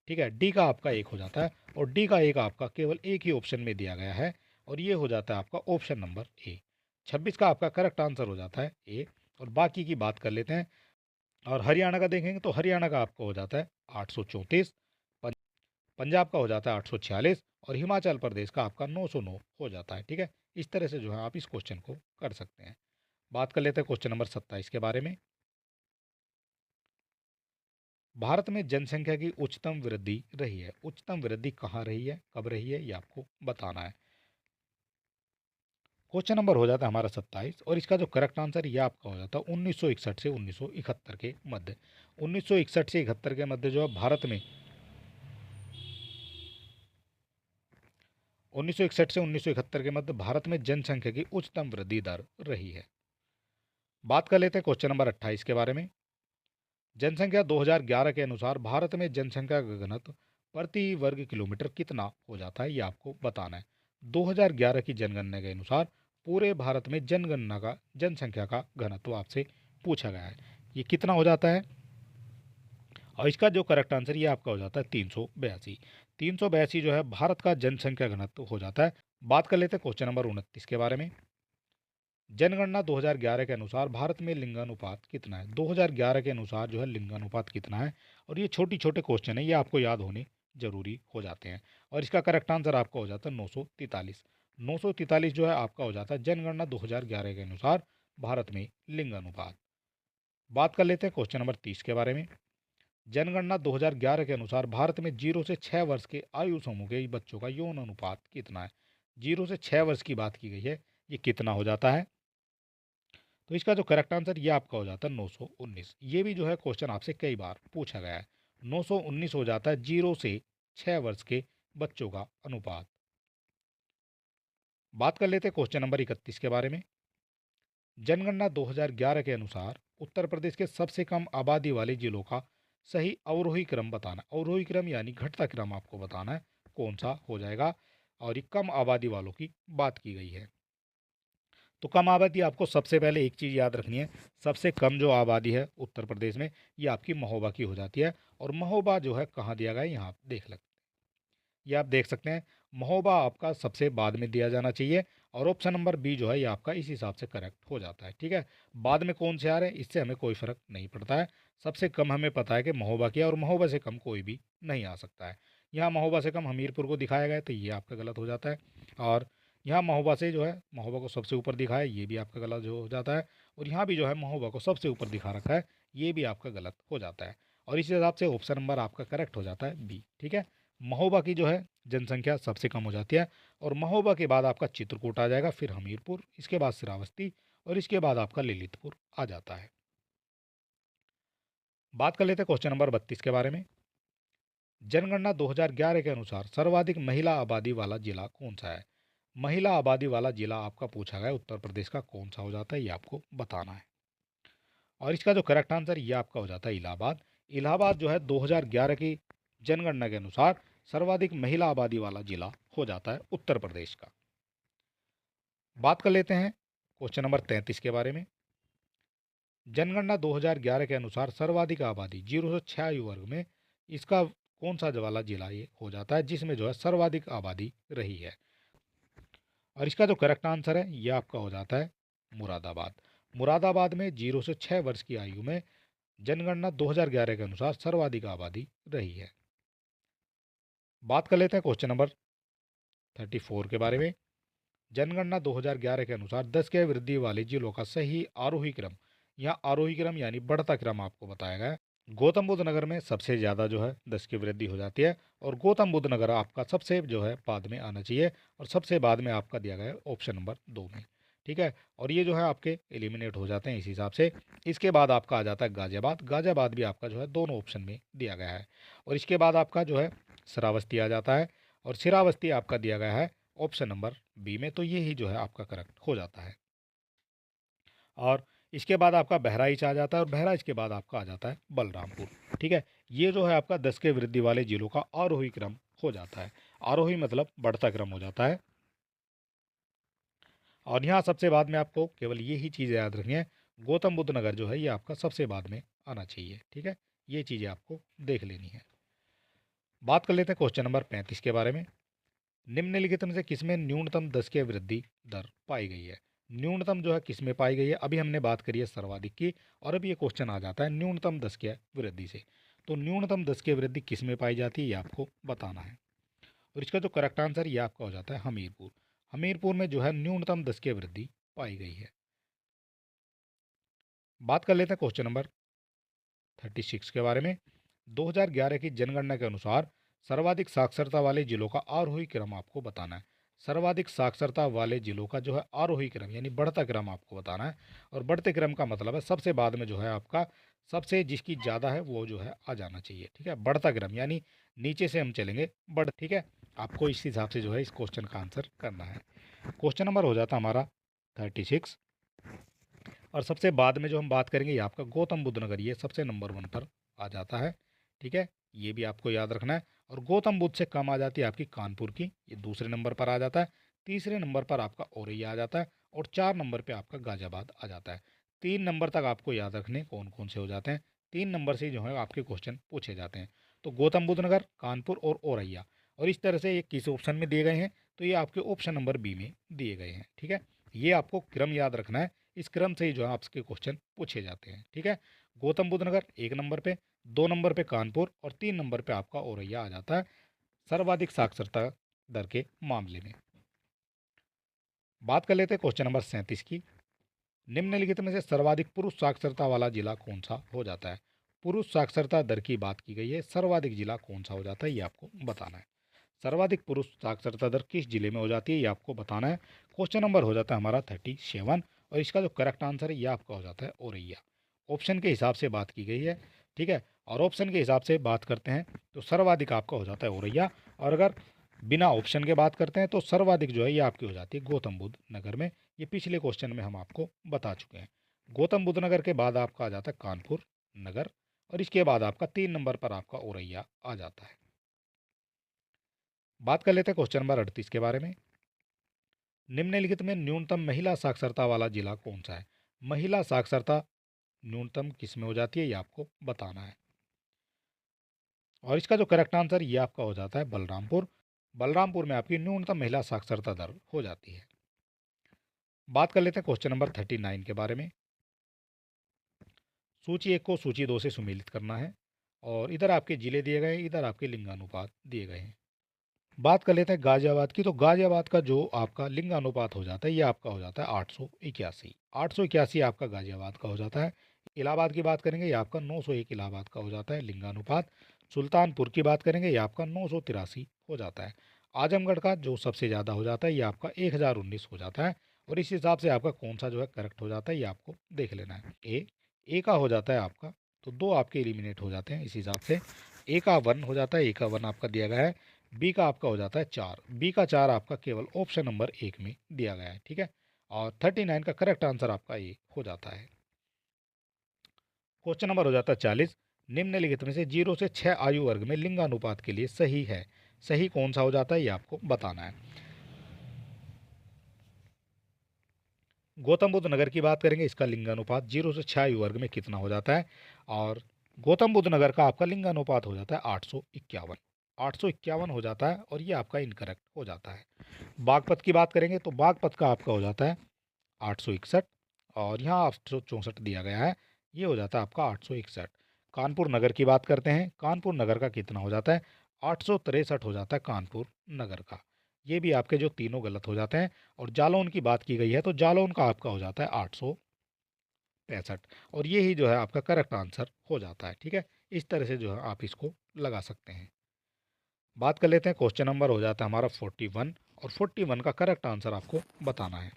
ठीक है, डी का आपका 1 हो जाता है और डी का 1 आपका केवल एक ही ऑप्शन में दिया गया है और ये हो जाता है आपका ऑप्शन नंबर ए। 26 का आपका करेक्ट आंसर हो जाता है ए। और बाकी की बात कर लेते हैं। और हरियाणा का देखेंगे तो हरियाणा का आपका हो जाता है 834, पंजाब का हो जाता है 846 और हिमाचल प्रदेश का आपका 909 हो जाता है। ठीक है, इस तरह से जो है आप इस क्वेश्चन को कर सकते हैं। बात कर लेते हैं क्वेश्चन नंबर 27 के बारे में। भारत में जनसंख्या की उच्चतम वृद्धि रही है। उच्चतम वृद्धि कहाँ रही है, कब रही है, ये आपको बताना है। क्वेश्चन नंबर हो जाता है हमारा 27 और इसका जो करेक्ट आंसर ये आपका हो जाता है 1961 से 1971 के मध्य। 1961 से 71 के मध्य जो है भारत में 1961 से 1971 के मध्य भारत में जनसंख्या की उच्चतम वृद्धि दर रही है। बात कर लेते हैं क्वेश्चन नंबर 28 के बारे में। जनसंख्या 2011 के अनुसार भारत में जनसंख्या का घनत्व प्रति वर्ग किलोमीटर कितना हो जाता है ये आपको बताना है। 2011 की जनगणना के अनुसार पूरे भारत में जनसंख्या का घनत्व आपसे पूछा गया है, ये कितना हो जाता है? और इसका जो करेक्ट आंसर ये आपका हो जाता है 382। 382 जो है भारत का जनसंख्या घनत्व हो जाता है। बात कर लेते हैं क्वेश्चन नंबर 29 के बारे में। जनगणना 2011 के अनुसार भारत में लिंगानुपात कितना है? 2011 के अनुसार जो है लिंगानुपात कितना है? और ये छोटी छोटे क्वेश्चन है, ये आपको याद होने जरूरी हो जाते हैं। और इसका करेक्ट आंसर आपका हो जाता है 943। 943 जो है आपका हो जाता है जनगणना 2011 के अनुसार भारत में लिंगानुपात। बात कर लेते हैं क्वेश्चन नंबर 30 के बारे में। जनगणना 2011 के अनुसार भारत में 0 से 6 वर्ष के आयु समूह के बच्चों का यौन अनुपात कितना है? 0 से 6 वर्ष की बात की गई है, ये कितना हो जाता है? तो इसका जो करेक्ट आंसर ये आपका हो जाता है 919। ये भी जो है क्वेश्चन आपसे कई बार पूछा गया है। 919 हो जाता है 0 से 6 वर्ष के बच्चों का अनुपात। बात कर लेते हैं क्वेश्चन नंबर 31 के बारे में। जनगणना 2011 के अनुसार उत्तर प्रदेश के सबसे कम आबादी वाले जिलों का सही अवरोही क्रम बताना। अवरोही क्रम यानी घटता क्रम आपको बताना है कौन सा हो जाएगा। और ये कम आबादी वालों की बात की गई है। तो कम आबादी आपको सबसे पहले एक चीज़ याद रखनी है, सबसे कम जो आबादी है उत्तर प्रदेश में ये आपकी महोबा की हो जाती है। और महोबा जो है कहाँ दिया गया है, यहाँ आप देख सकते हैं, ये आप देख सकते हैं। महोबा आपका सबसे बाद में दिया जाना चाहिए। और ऑप्शन नंबर बी जो है ये आपका इस हिसाब से करेक्ट हो जाता है। ठीक है, बाद में कौन से आ रहे हैं इससे हमें कोई फर्क नहीं पड़ता है। सबसे कम हमें पता है कि महोबा की है, और महोबा से कम कोई भी नहीं आ सकता है। यहाँ महोबा से कम हमीरपुर को दिखाया गया है, तो ये आपका गलत हो जाता है। और यहाँ महोबा से जो है महोबा को सबसे ऊपर दिखाया है, ये भी आपका गलत जो हो जाता है। और यहाँ भी जो है महोबा को सबसे ऊपर दिखा रखा है, ये भी आपका गलत हो जाता है। और इस हिसाब से ऑप्शन नंबर आपका करेक्ट हो जाता है बी। ठीक है, महोबा की जो है जनसंख्या सबसे कम हो जाती है। और महोबा के बाद आपका चित्रकूट आ जाएगा, फिर हमीरपुर, इसके बाद श्रावस्ती, और इसके बाद आपका ललितपुर आ जाता है। बात कर लेते हैं क्वेश्चन नंबर 32 के बारे में। जनगणना 2011 के अनुसार सर्वाधिक महिला आबादी वाला जिला कौन सा है? महिला आबादी वाला जिला आपका पूछा गया उत्तर प्रदेश का कौन सा हो जाता है, ये आपको बताना है। और इसका जो करेक्ट आंसर ये आपका हो जाता है इलाहाबाद। इलाहाबाद जो है 2011 की जनगणना के अनुसार सर्वाधिक महिला आबादी वाला जिला हो जाता है उत्तर प्रदेश का। बात कर लेते हैं क्वेश्चन नंबर 33 के बारे में। जनगणना 2011 के अनुसार सर्वाधिक आबादी 0 से 6 आयु वर्ग में इसका कौन सा वाला जिला ये हो जाता है जिसमें जो है सर्वाधिक आबादी रही है? और इसका जो करेक्ट आंसर है ये आपका हो जाता है मुरादाबाद। मुरादाबाद में 0 से 6 वर्ष की आयु में जनगणना 2011 के अनुसार सर्वाधिक आबादी रही है। बात कर लेते हैं क्वेश्चन नंबर 34 के बारे में। जनगणना 2011 के अनुसार 10 के वृद्धि वाले जिलों का सही आरोही क्रम, यहाँ आरोही क्रम यानी बढ़ता क्रम आपको बताया गया है। गौतम बुद्ध नगर में सबसे ज़्यादा जो है 10 की वृद्धि हो जाती है, और गौतम बुद्ध नगर आपका सबसे जो है बाद में आना चाहिए, और सबसे बाद में आपका दिया गया है ऑप्शन नंबर 2 में। ठीक है, और ये जो है आपके एलिमिनेट हो जाते हैं इस हिसाब से। इसके बाद आपका आ जाता है गाजियाबाद। गाजियाबाद भी आपका जो है दोनों ऑप्शन में दिया गया है। और इसके बाद आपका जो है श्रावस्ती आ जाता है, और श्रावस्ती आपका दिया गया है ऑप्शन नंबर बी में। तो ये ही जो है आपका करेक्ट हो जाता है। और इसके बाद आपका बहराइच आ जाता है, और बहराइच के बाद आपका आ जाता है बलरामपुर। ठीक है, ये जो है आपका 10 के वृद्धि वाले जिलों का आरोही क्रम हो जाता है। आरोही मतलब बढ़ता क्रम हो जाता है। और यहाँ सबसे बाद में आपको केवल ये ही चीज़ें याद रखनी है, गौतम बुद्ध नगर जो है ये आपका सबसे बाद में आना चाहिए। ठीक है, ये चीज़ें आपको देख लेनी है। बात कर लेते हैं क्वेश्चन नंबर 35 के बारे में। निम्नलिखित में से किसमें न्यूनतम 10 की वृद्धि दर पाई गई है? न्यूनतम जो है किसमें पाई गई है? अभी हमने बात करी है सर्वाधिक की, और अभी ये क्वेश्चन आ जाता है न्यूनतम 10 की वृद्धि से। तो न्यूनतम 10 की वृद्धि किसमें पाई जाती है ये आपको बताना है। और इसका जो करेक्ट आंसर ये आपका हो जाता है हमीरपुर। हमीरपुर में जो है न्यूनतम 10 की वृद्धि पाई गई है। बात कर लेते हैं क्वेश्चन नंबर 36 के बारे में। 2011 की जनगणना के अनुसार सर्वाधिक साक्षरता वाले जिलों का आरोही क्रम आपको बताना है। सर्वाधिक साक्षरता वाले जिलों का जो है आरोही क्रम यानी बढ़ता क्रम आपको बताना है। और बढ़ते क्रम का मतलब है सबसे बाद में जो है आपका सबसे जिसकी ज़्यादा है वो जो है आ जाना चाहिए। ठीक है, बढ़ता क्रम यानी नीचे से हम चलेंगे बढ़। ठीक है, आपको इस हिसाब से जो है इस क्वेश्चन का आंसर करना है। क्वेश्चन नंबर हो जाता हमारा 36। और सबसे बाद में जो हम बात करेंगे ये आपका गौतम बुद्ध नगर, ये सबसे नंबर 1 पर आ जाता है। ठीक है, ये भी आपको याद रखना है। और गौतम बुद्ध से कम आ जाती है आपकी कानपुर की, ये दूसरे नंबर पर आ जाता है। तीसरे नंबर पर आपका औरैया आ जाता है और 4 नंबर पे आपका गाजियाबाद आ जाता है। 3 नंबर तक आपको याद रखने कौन कौन से हो जाते हैं। 3 नंबर से जो है आपके क्वेश्चन पूछे जाते हैं। तो गौतम बुद्ध नगर, कानपुर और औरैया, और इस तरह से ये किस ऑप्शन में दिए गए हैं, तो ये आपके ऑप्शन नंबर बी में दिए गए हैं। ठीक है, ये आपको क्रम याद रखना है, इस क्रम से ही जो है आपके क्वेश्चन पूछे जाते हैं। ठीक है, गौतम बुद्ध नगर 1 नंबर पे, 2 नंबर पे कानपुर और 3 नंबर पे आपका औरैया आ जाता है सर्वाधिक साक्षरता दर के मामले में। बात कर लेते हैं क्वेश्चन नंबर 37 की। निम्नलिखित में से सर्वाधिक पुरुष साक्षरता वाला जिला कौन सा हो जाता है। पुरुष साक्षरता दर की बात की गई है, सर्वाधिक जिला कौन सा हो जाता है ये आपको बताना है। सर्वाधिक पुरुष साक्षरता दर किस जिले में हो जाती है ये आपको बताना है। क्वेश्चन नंबर हो जाता है हमारा 37 और इसका जो करेक्ट आंसर है ये आपका हो जाता है औरैया। ऑप्शन के हिसाब से बात की गई है। ठीक है, और ऑप्शन के हिसाब से बात करते हैं तो सर्वाधिक आपका हो जाता है औरैया, और अगर बिना ऑप्शन के बात करते हैं तो सर्वाधिक जो है ये आपकी हो जाती है गौतम बुद्ध नगर में। ये पिछले क्वेश्चन में हम आपको बता चुके हैं। गौतम बुद्ध नगर के बाद आपका आ जाता है कानपुर नगर, और इसके बाद आपका 3 नंबर पर आपका औरैया आ जाता है। बात कर लेते हैं क्वेश्चन नंबर 38 के बारे में। निम्नलिखित में न्यूनतम महिला साक्षरता वाला जिला कौन सा है। महिला साक्षरता न्यूनतम किस में हो जाती है ये आपको बताना है, और इसका जो करेक्ट आंसर ये आपका हो जाता है बलरामपुर। बलरामपुर में आपकी न्यूनतम महिला साक्षरता दर हो जाती है। बात कर लेते हैं क्वेश्चन नंबर 39 के बारे में। सूची 1 को सूची 2 से सुमेलित करना है, और इधर आपके जिले दिए गए हैं, इधर आपके लिंगानुपात दिए गए हैं। बात कर लेते हैं गाजियाबाद की। तो गाजियाबाद का जो आपका लिंगानुपात हो जाता है ये आपका हो जाता है 881। 881 आपका गाजियाबाद का हो जाता है। इलाहाबाद की बात करेंगे ये आपका 901 इलाहाबाद का हो जाता है लिंगानुपात। सुल्तानपुर की बात करेंगे ये आपका 983 हो जाता है। आजमगढ़ का जो सबसे ज़्यादा हो जाता है ये आपका 1019 हो जाता है, और इस हिसाब से आपका कौन सा जो है करेक्ट हो जाता है ये आपको देख लेना है। ए का हो जाता है आपका, तो 2 आपके एलिमिनेट हो जाते हैं इस हिसाब से। ए का 1 हो जाता है, ए का 1 आपका दिया गया है। बी का आपका हो जाता है 4, बी का 4 आपका केवल ऑप्शन नंबर 1 में दिया गया है। ठीक है, और 39 का करेक्ट आंसर आपका ए हो जाता है। क्वेश्चन नंबर हो जाता है 40। निम्नलिखित में से 0 से 6 आयु वर्ग में लिंगानुपात के लिए सही है। सही कौन सा हो जाता है ये आपको बताना है। गौतम बुद्ध नगर की बात करेंगे, इसका लिंगानुपात 0 से 6 आयु वर्ग में कितना हो जाता है, और गौतम बुद्ध नगर का आपका लिंगानुपात हो जाता है 851। 851 हो जाता है, और ये आपका इनकरेक्ट हो जाता है। बागपत की बात करेंगे तो बागपत का आपका हो जाता है 861, और यहाँ 864 दिया गया है, ये हो जाता है आपका 861। कानपुर नगर की बात करते हैं, कानपुर नगर का कितना हो जाता है, 863 हो जाता है कानपुर नगर का। ये भी आपके जो तीनों गलत हो जाते हैं। और जालौन की बात की गई है तो जालौन का आपका हो जाता है 865, और ये ही जो है आपका करेक्ट आंसर हो जाता है। ठीक है, इस तरह से जो है आप इसको लगा सकते हैं। बात कर लेते हैं क्वेश्चन नंबर हो जाता है हमारा 41, और 41 का करेक्ट आंसर आपको बताना है।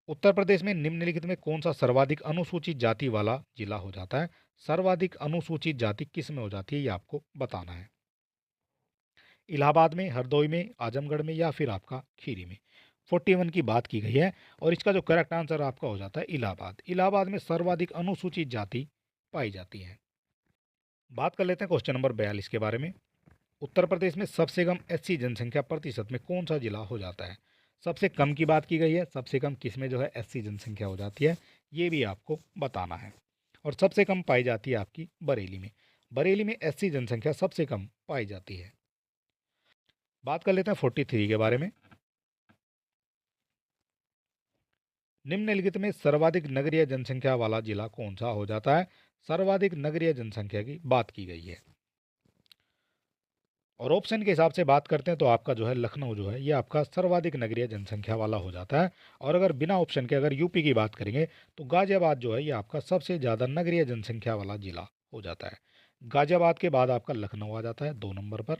उत्तर प्रदेश में निम्नलिखित में कौन सा सर्वाधिक अनुसूचित जाति वाला जिला हो जाता है। सर्वाधिक अनुसूचित जाति किस में हो जाती है ये आपको बताना है। इलाहाबाद में, हरदोई में, आजमगढ़ में, या फिर आपका खीरी में। 41 की बात की गई है, और इसका जो करेक्ट आंसर आपका हो जाता है इलाहाबाद। इलाहाबाद में सर्वाधिक अनुसूचित जाति पाई जाती है। बात कर लेते हैं क्वेश्चन नंबर 42 के बारे में। उत्तर प्रदेश में सबसे कम एससी जनसंख्या प्रतिशत में कौन सा जिला हो जाता है। सबसे कम की बात की गई है, सबसे कम किस में जो है एससी जनसंख्या हो जाती है ये भी आपको बताना है। और सबसे कम पाई जाती है आपकी बरेली में। बरेली में एससी जनसंख्या सबसे कम पाई जाती है। बात कर लेते हैं 43 के बारे में। निम्नलिखित में सर्वाधिक नगरीय जनसंख्या वाला जिला कौन सा हो जाता है। सर्वाधिक नगरीय जनसंख्या की बात की गई है, और ऑप्शन के हिसाब से बात करते हैं तो आपका जो है लखनऊ जो है ये आपका सर्वाधिक नगरीय जनसंख्या वाला हो जाता है। और अगर बिना ऑप्शन के अगर यूपी की बात करेंगे तो गाजियाबाद जो है ये आपका सबसे ज़्यादा नगरीय जनसंख्या वाला जिला हो जाता है। गाजियाबाद के बाद आपका लखनऊ आ जाता है 2 नंबर पर,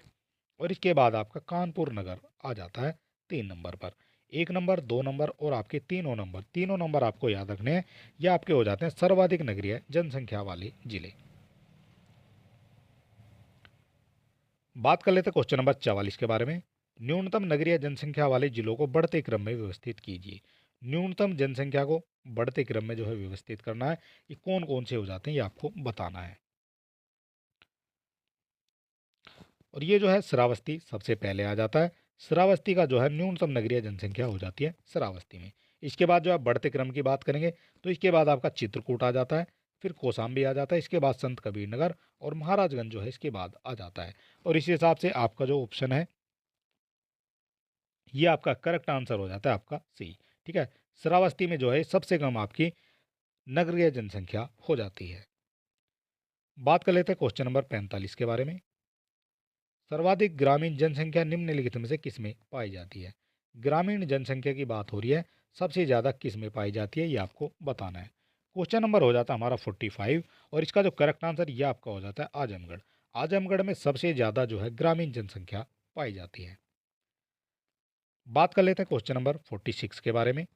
और इसके बाद आपका कानपुर नगर आ जाता है 3 नंबर पर। 1 नंबर, 2 नंबर और आपके तीनों नंबर आपको याद रखने हैं। ये आपके हो जाते हैं सर्वाधिक नगरीय जनसंख्या वाले जिले। बात कर लेते हैं क्वेश्चन नंबर 44 के बारे में। न्यूनतम नगरीय जनसंख्या वाले जिलों को बढ़ते क्रम में व्यवस्थित कीजिए। न्यूनतम जनसंख्या को बढ़ते क्रम में जो है व्यवस्थित करना है, ये कौन कौन से हो जाते हैं ये आपको बताना है। और ये जो है श्रावस्ती सबसे पहले आ जाता है। श्रावस्ती का जो है न्यूनतम नगरीय जनसंख्या हो जाती है श्रावस्ती में। इसके बाद जो है बढ़ते क्रम की बात करेंगे तो इसके बाद आपका चित्रकूट आ जाता है, फिर कौशाम्बी आ जाता है, इसके बाद संत कबीर नगर और महाराजगंज जो है इसके बाद आ जाता है। और इस हिसाब से आपका जो ऑप्शन है ये आपका करेक्ट आंसर हो जाता है आपका सी। ठीक है, श्रावस्ती में जो है सबसे कम आपकी नगरीय जनसंख्या हो जाती है। बात कर लेते हैं क्वेश्चन नंबर 45 के बारे में। सर्वाधिक ग्रामीण जनसंख्या निम्नलिखित में से किस में पाई जाती है? ग्रामीण जनसंख्या की बात हो रही है, सबसे ज़्यादा किस में पाई जाती है ये आपको बताना है। क्वेश्चन नंबर हो जाता है हमारा 45 और इसका जो करेक्ट आंसर ये आपका हो जाता है आजमगढ़। आजमगढ़ में सबसे ज़्यादा जो है ग्रामीण जनसंख्या पाई जाती है। बात कर लेते हैं क्वेश्चन नंबर 46 के बारे में।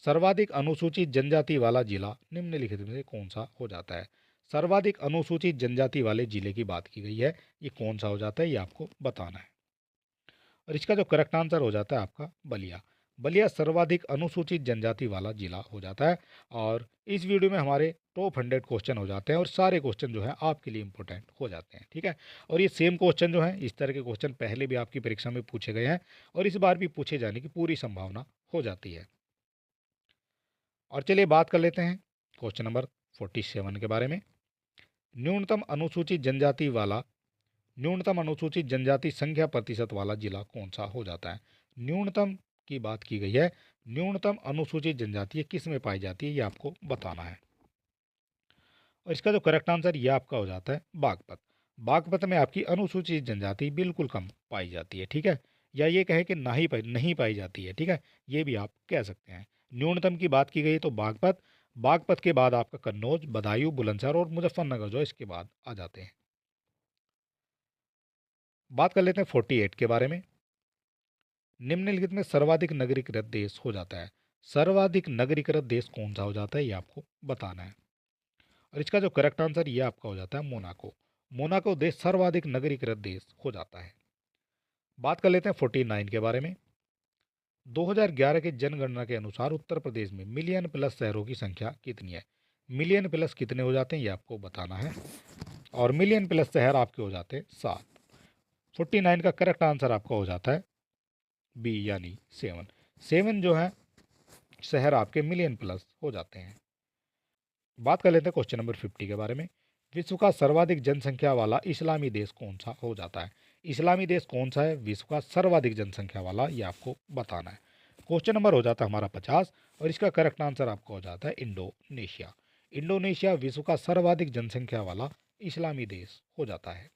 सर्वाधिक अनुसूचित जनजाति वाला जिला निम्नलिखित में से कौन सा हो जाता है? सर्वाधिक अनुसूचित जनजाति वाले जिले की बात की गई है, ये कौन सा हो जाता है ये आपको बताना है। और इसका जो करेक्ट आंसर हो जाता है आपका बलिया। बलिया सर्वाधिक अनुसूचित जनजाति वाला जिला हो जाता है। और इस वीडियो में हमारे टॉप 100 क्वेश्चन हो जाते हैं और सारे क्वेश्चन जो है आपके लिए इंपॉर्टेंट हो जाते हैं। ठीक है, और ये सेम क्वेश्चन जो है इस तरह के क्वेश्चन पहले भी आपकी परीक्षा में पूछे गए हैं और इस बार भी पूछे जाने की पूरी संभावना हो जाती है। और चलिए बात कर लेते हैं क्वेश्चन नंबर 47 के बारे में। न्यूनतम अनुसूचित जनजाति वाला न्यूनतम अनुसूचित जनजाति संख्या प्रतिशत वाला जिला कौन सा हो जाता है? न्यूनतम की बात की गई है, न्यूनतम अनुसूचित जनजाति किस में पाई जाती है ये आपको बताना है। और इसका जो करेक्ट आंसर ये आपका हो जाता है बागपत। बागपत में आपकी अनुसूचित जनजाति बिल्कुल कम पाई जाती है। ठीक है, या ये कहें कि नहीं पाई जाती है। ठीक है, ये भी आप कह सकते हैं। न्यूनतम की बात की गई तो बागपत, बागपत के बाद आपका कन्नौज, बदायूं, बुलंदशहर और मुजफ्फरनगर जो इसके बाद आ जाते हैं। बात कर लेते हैं 48 के बारे में। निम्नलिखित में सर्वाधिक नगरीकृत देश हो जाता है। सर्वाधिक नगरीकृत देश कौन सा हो जाता है ये आपको बताना है। और इसका जो करेक्ट आंसर ये आपका हो जाता है मोनाको। मोनाको देश सर्वाधिक नगरीकृत देश हो जाता है। बात कर लेते हैं 49 के बारे में। 2011 की जनगणना के अनुसार उत्तर प्रदेश में मिलियन प्लस शहरों की संख्या कितनी है? मिलियन प्लस कितने हो जाते हैं ये आपको बताना है। और मिलियन प्लस शहर आपके हो जाते हैं 7। 49 का करेक्ट आंसर आपका हो जाता है बी यानी 7। 7 जो है शहर आपके मिलियन प्लस हो जाते हैं। बात कर लेते हैं क्वेश्चन नंबर 50 के बारे में। विश्व का सर्वाधिक जनसंख्या वाला इस्लामी देश कौन सा हो जाता है? इस्लामी देश कौन सा है विश्व का सर्वाधिक जनसंख्या वाला ये आपको बताना है। क्वेश्चन नंबर हो जाता है हमारा 50 और इसका करेक्ट आंसर आपका हो जाता है इंडोनेशिया। इंडोनेशिया विश्व का सर्वाधिक जनसंख्या वाला इस्लामी देश हो जाता है।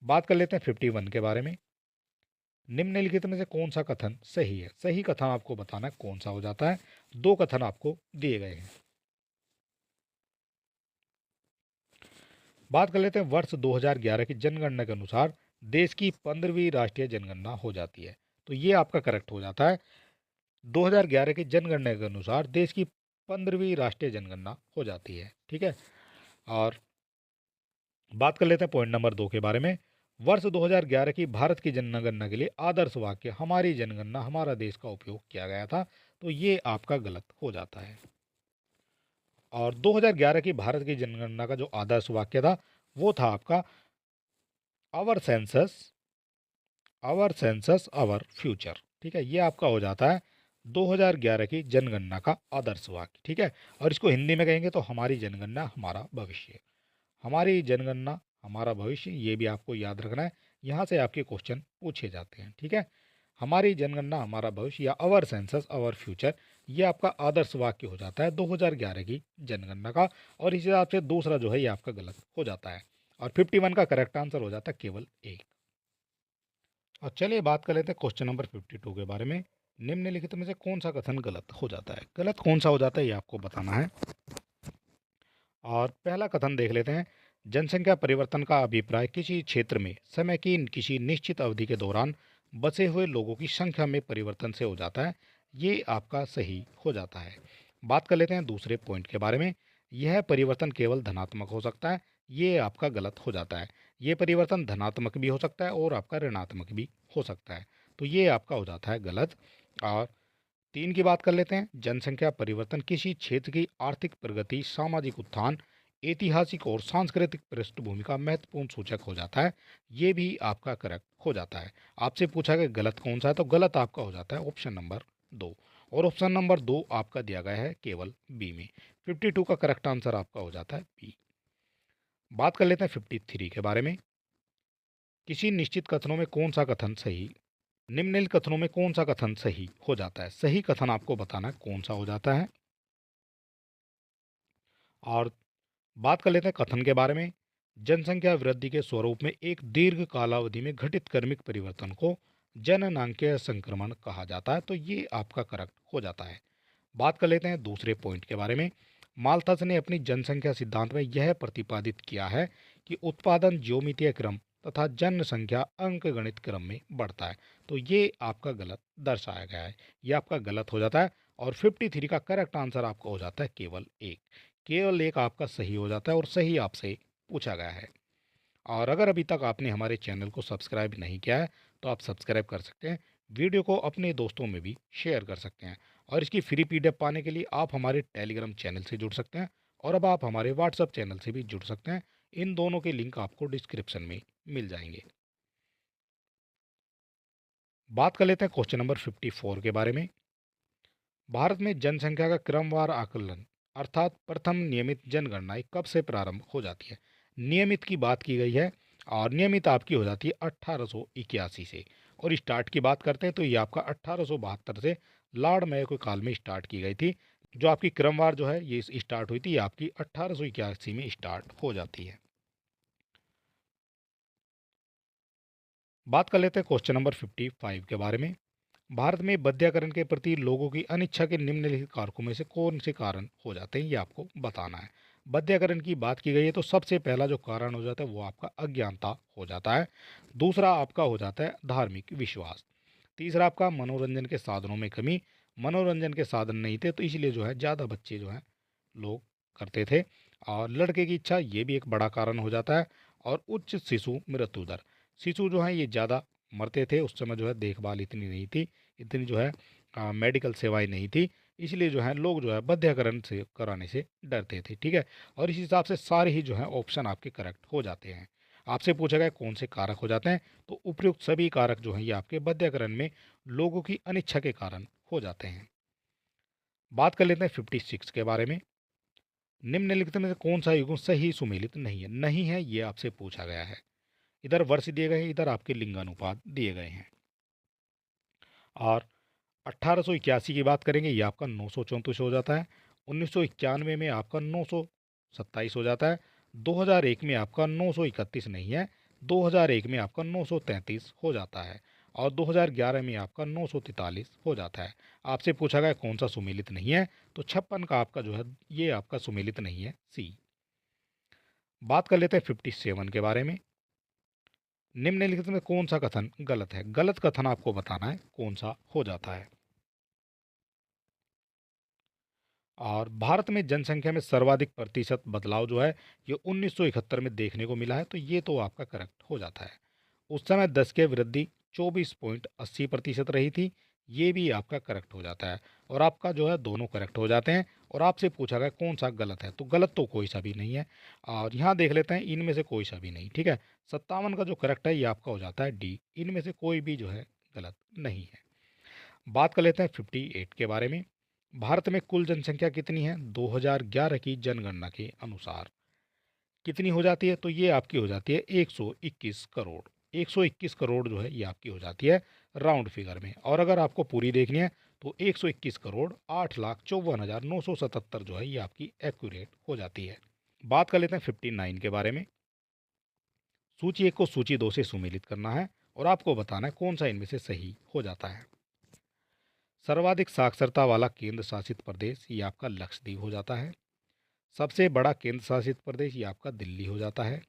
बात कर लेते हैं 51 के बारे में। निम्नलिखित में से कौन सा कथन सही है? सही कथन आपको बताना है कौन सा हो जाता है। दो कथन आपको दिए गए हैं। बात कर लेते हैं वर्ष 2011 की जनगणना के अनुसार देश की 15वीं राष्ट्रीय जनगणना हो जाती है। तो ये आपका करेक्ट हो जाता है। 2011 की जनगणना के अनुसार देश की 15वीं राष्ट्रीय जनगणना हो जाती है। ठीक है, और बात कर लेते हैं पॉइंट नंबर 2 के बारे में। वर्ष 2011 की भारत की जनगणना के लिए आदर्श वाक्य हमारी जनगणना हमारा देश का उपयोग किया गया था। तो ये आपका गलत हो जाता है। और 2011 की भारत की जनगणना का जो आदर्श वाक्य था वो था आपका आवर सेंसस आवर फ्यूचर। ठीक है, ये आपका हो जाता है 2011 की जनगणना का आदर्श वाक्य। ठीक है, और इसको हिंदी में कहेंगे तो हमारी जनगणना हमारा भविष्य। हमारी जनगणना हमारा भविष्य, ये भी आपको याद रखना है। यहाँ से आपके क्वेश्चन पूछे जाते हैं। ठीक है, हमारी जनगणना हमारा भविष्य या अवर सेंसस अवर फ्यूचर, ये आपका आदर्श वाक्य हो जाता है 2011 की जनगणना का। और इस हिसाब से दूसरा जो है ये आपका गलत हो जाता है। और 51 का करेक्ट आंसर हो जाता है केवल एक। और चलिए बात कर लेते हैं क्वेश्चन नंबर 52 के बारे में। निम्नलिखित में से कौन सा कथन गलत हो जाता है? गलत कौन सा हो जाता है ये आपको बताना है। और पहला कथन देख लेते हैं। जनसंख्या परिवर्तन का अभिप्राय किसी क्षेत्र में समय की किसी निश्चित अवधि के दौरान बसे हुए लोगों की संख्या में परिवर्तन से हो जाता है। ये आपका सही हो जाता है। बात कर लेते हैं दूसरे पॉइंट के बारे में। यह परिवर्तन केवल धनात्मक हो सकता है। ये आपका गलत हो जाता है। ये परिवर्तन धनात्मक भी हो सकता है और आपका ऋणात्मक भी हो सकता है। तो ये आपका हो जाता है गलत। और 3 की बात कर लेते हैं। जनसंख्या परिवर्तन किसी क्षेत्र की आर्थिक प्रगति, सामाजिक उत्थान, ऐतिहासिक और सांस्कृतिक पृष्ठभूमि का महत्वपूर्ण सूचक हो जाता है। ये भी आपका करेक्ट हो जाता है। आपसे पूछा गया गलत कौन सा है, तो गलत आपका हो जाता है ऑप्शन नंबर दो। और ऑप्शन नंबर दो आपका दिया गया है केवल बी में। 52 का करेक्ट आंसर आपका हो जाता है बी। बात कर लेते हैं 53 के बारे में। किसी निश्चित कथनों में कौन सा कथन सही, निम्नलिखित कथनों में कौन सा कथन सही हो जाता है। सही कथन आपको बताना है कौन सा हो जाता है। और बात कर लेते हैं कथन के बारे में। जनसंख्या वृद्धि के स्वरूप में एक दीर्घ कालावधि में घटित क्रमिक परिवर्तन को जननांकीय संक्रमण कहा जाता है, तो ये आपका करेक्ट हो जाता है। बात कर लेते हैं दूसरे पॉइंट के बारे में। माल्थस ने अपनी जनसंख्या सिद्धांत में यह प्रतिपादित किया है कि उत्पादन ज्योमितीय क्रम तथा जनसंख्या अंकगणित क्रम में बढ़ता है, तो ये आपका गलत दर्शाया गया है। ये आपका गलत हो जाता है। और 53 का करेक्ट आंसर आपका हो जाता है केवल एक। केवल एक आपका सही हो जाता है और सही आपसे पूछा गया है। और अगर अभी तक आपने हमारे चैनल को सब्सक्राइब नहीं किया है तो आप सब्सक्राइब कर सकते हैं। वीडियो को अपने दोस्तों में भी शेयर कर सकते हैं। और इसकी फ्री पीडीएफ पाने के लिए आप हमारे टेलीग्राम चैनल से जुड़ सकते हैं। और अब आप हमारे व्हाट्सएप चैनल से भी जुड़ सकते हैं। इन दोनों के लिंक आपको डिस्क्रिप्शन में मिल जाएंगे। बात कर लेते हैं क्वेश्चन नंबर 54 के बारे में। भारत में जनसंख्या का क्रमवार आकलन अर्थात प्रथम नियमित जनगणना कब से प्रारंभ हो जाती है। नियमित की बात की गई है और नियमित आपकी हो जाती है 1881 से। और स्टार्ट की बात करते हैं तो ये आपका 1872 से लॉर्ड मेयो के काल में स्टार्ट की गई थी। जो आपकी क्रमवार जो है ये स्टार्ट हुई थी, ये आपकी 1881 में स्टार्ट हो जाती है। बात कर लेते हैं क्वेश्चन नंबर 55 के बारे में। भारत में बध्याकरण के प्रति लोगों की अनिच्छा के निम्नलिखित कारकों में से कौन से कारण हो जाते हैं, ये आपको बताना है। बध्याकरण की बात की गई है तो सबसे पहला जो कारण हो जाता है वो आपका अज्ञानता हो जाता है। दूसरा आपका हो जाता है धार्मिक विश्वास। तीसरा आपका मनोरंजन के साधनों में कमी। मनोरंजन के साधन नहीं थे तो इसलिए जो है ज़्यादा बच्चे जो है लोग करते थे। और लड़के की इच्छा ये भी एक बड़ा कारण हो जाता है। और उच्च शिशु मृत्यु दर, शिशु जो है ये ज़्यादा मरते थे उस समय, जो है देखभाल इतनी नहीं थी, इतनी जो है मेडिकल सेवाएं नहीं थी, इसलिए जो है लोग जो है बध्याकरण से कराने से डरते थे। ठीक है। और इस हिसाब से सारे ही जो है ऑप्शन आपके करेक्ट हो जाते हैं। आपसे पूछा गया कौन से कारक हो जाते हैं, तो उपयुक्त सभी कारक जो हैं ये आपके बध्याकरण में लोगों की अनिच्छा के कारण हो जाते हैं। बात कर लेते हैं 56 के बारे में। निम्नलिखित में से कौन सा युग्म सही सुमेलित नहीं है। नहीं है ये आपसे पूछा गया है। इधर वर्ष दिए गए हैं, इधर आपके लिंगानुपात दिए गए हैं। और 1881 की बात करेंगे ये आपका 934 हो जाता है। 1991 में आपका 927 हो जाता है। 2001 में आपका 931 नहीं है। 2001 में आपका 933 हो जाता है। और 2011 में आपका 943 हो जाता है। आपसे पूछा गया कौन सा सुमेलित नहीं है, तो 56 का आपका जो है ये आपका सुमेलित नहीं है, सी। बात कर लेते हैं 57 के बारे में। निम्नलिखित में कौन सा कथन गलत है। गलत कथन आपको बताना है कौन सा हो जाता है। और भारत में जनसंख्या में सर्वाधिक प्रतिशत बदलाव जो है ये 1971 में देखने को मिला है, तो ये तो आपका करेक्ट हो जाता है। उस समय 10 की वृद्धि 24.80% रही थी, ये भी आपका करेक्ट हो जाता है। और आपका जो है दोनों करेक्ट हो जाते हैं। और आपसे पूछा गया कौन सा गलत है, तो गलत तो कोई सा भी नहीं है। और यहाँ देख लेते हैं इनमें से कोई सा भी नहीं। ठीक है। 57 का जो करेक्ट है ये आपका हो जाता है डी। इनमें से कोई भी जो है गलत नहीं है। बात कर लेते हैं 58 के बारे में। भारत में कुल जनसंख्या कितनी है 2011 की जनगणना के अनुसार कितनी हो जाती है, तो ये आपकी हो जाती है 121 करोड़। 121 करोड़ जो है ये आपकी हो जाती है राउंड फिगर में। और अगर आपको पूरी देखनी है तो 121 करोड़ 8,54,977 जो है ये आपकी एक्यूरेट हो जाती है। बात कर लेते हैं 59 के बारे में। सूची एक को सूची दो से सुमेलित करना है और आपको बताना है कौन सा इनमें से सही हो जाता है। सर्वाधिक साक्षरता वाला केंद्र शासित प्रदेश ये आपका लक्षद्वीप हो जाता है। सबसे बड़ा केंद्र शासित प्रदेश ये आपका दिल्ली हो जाता है।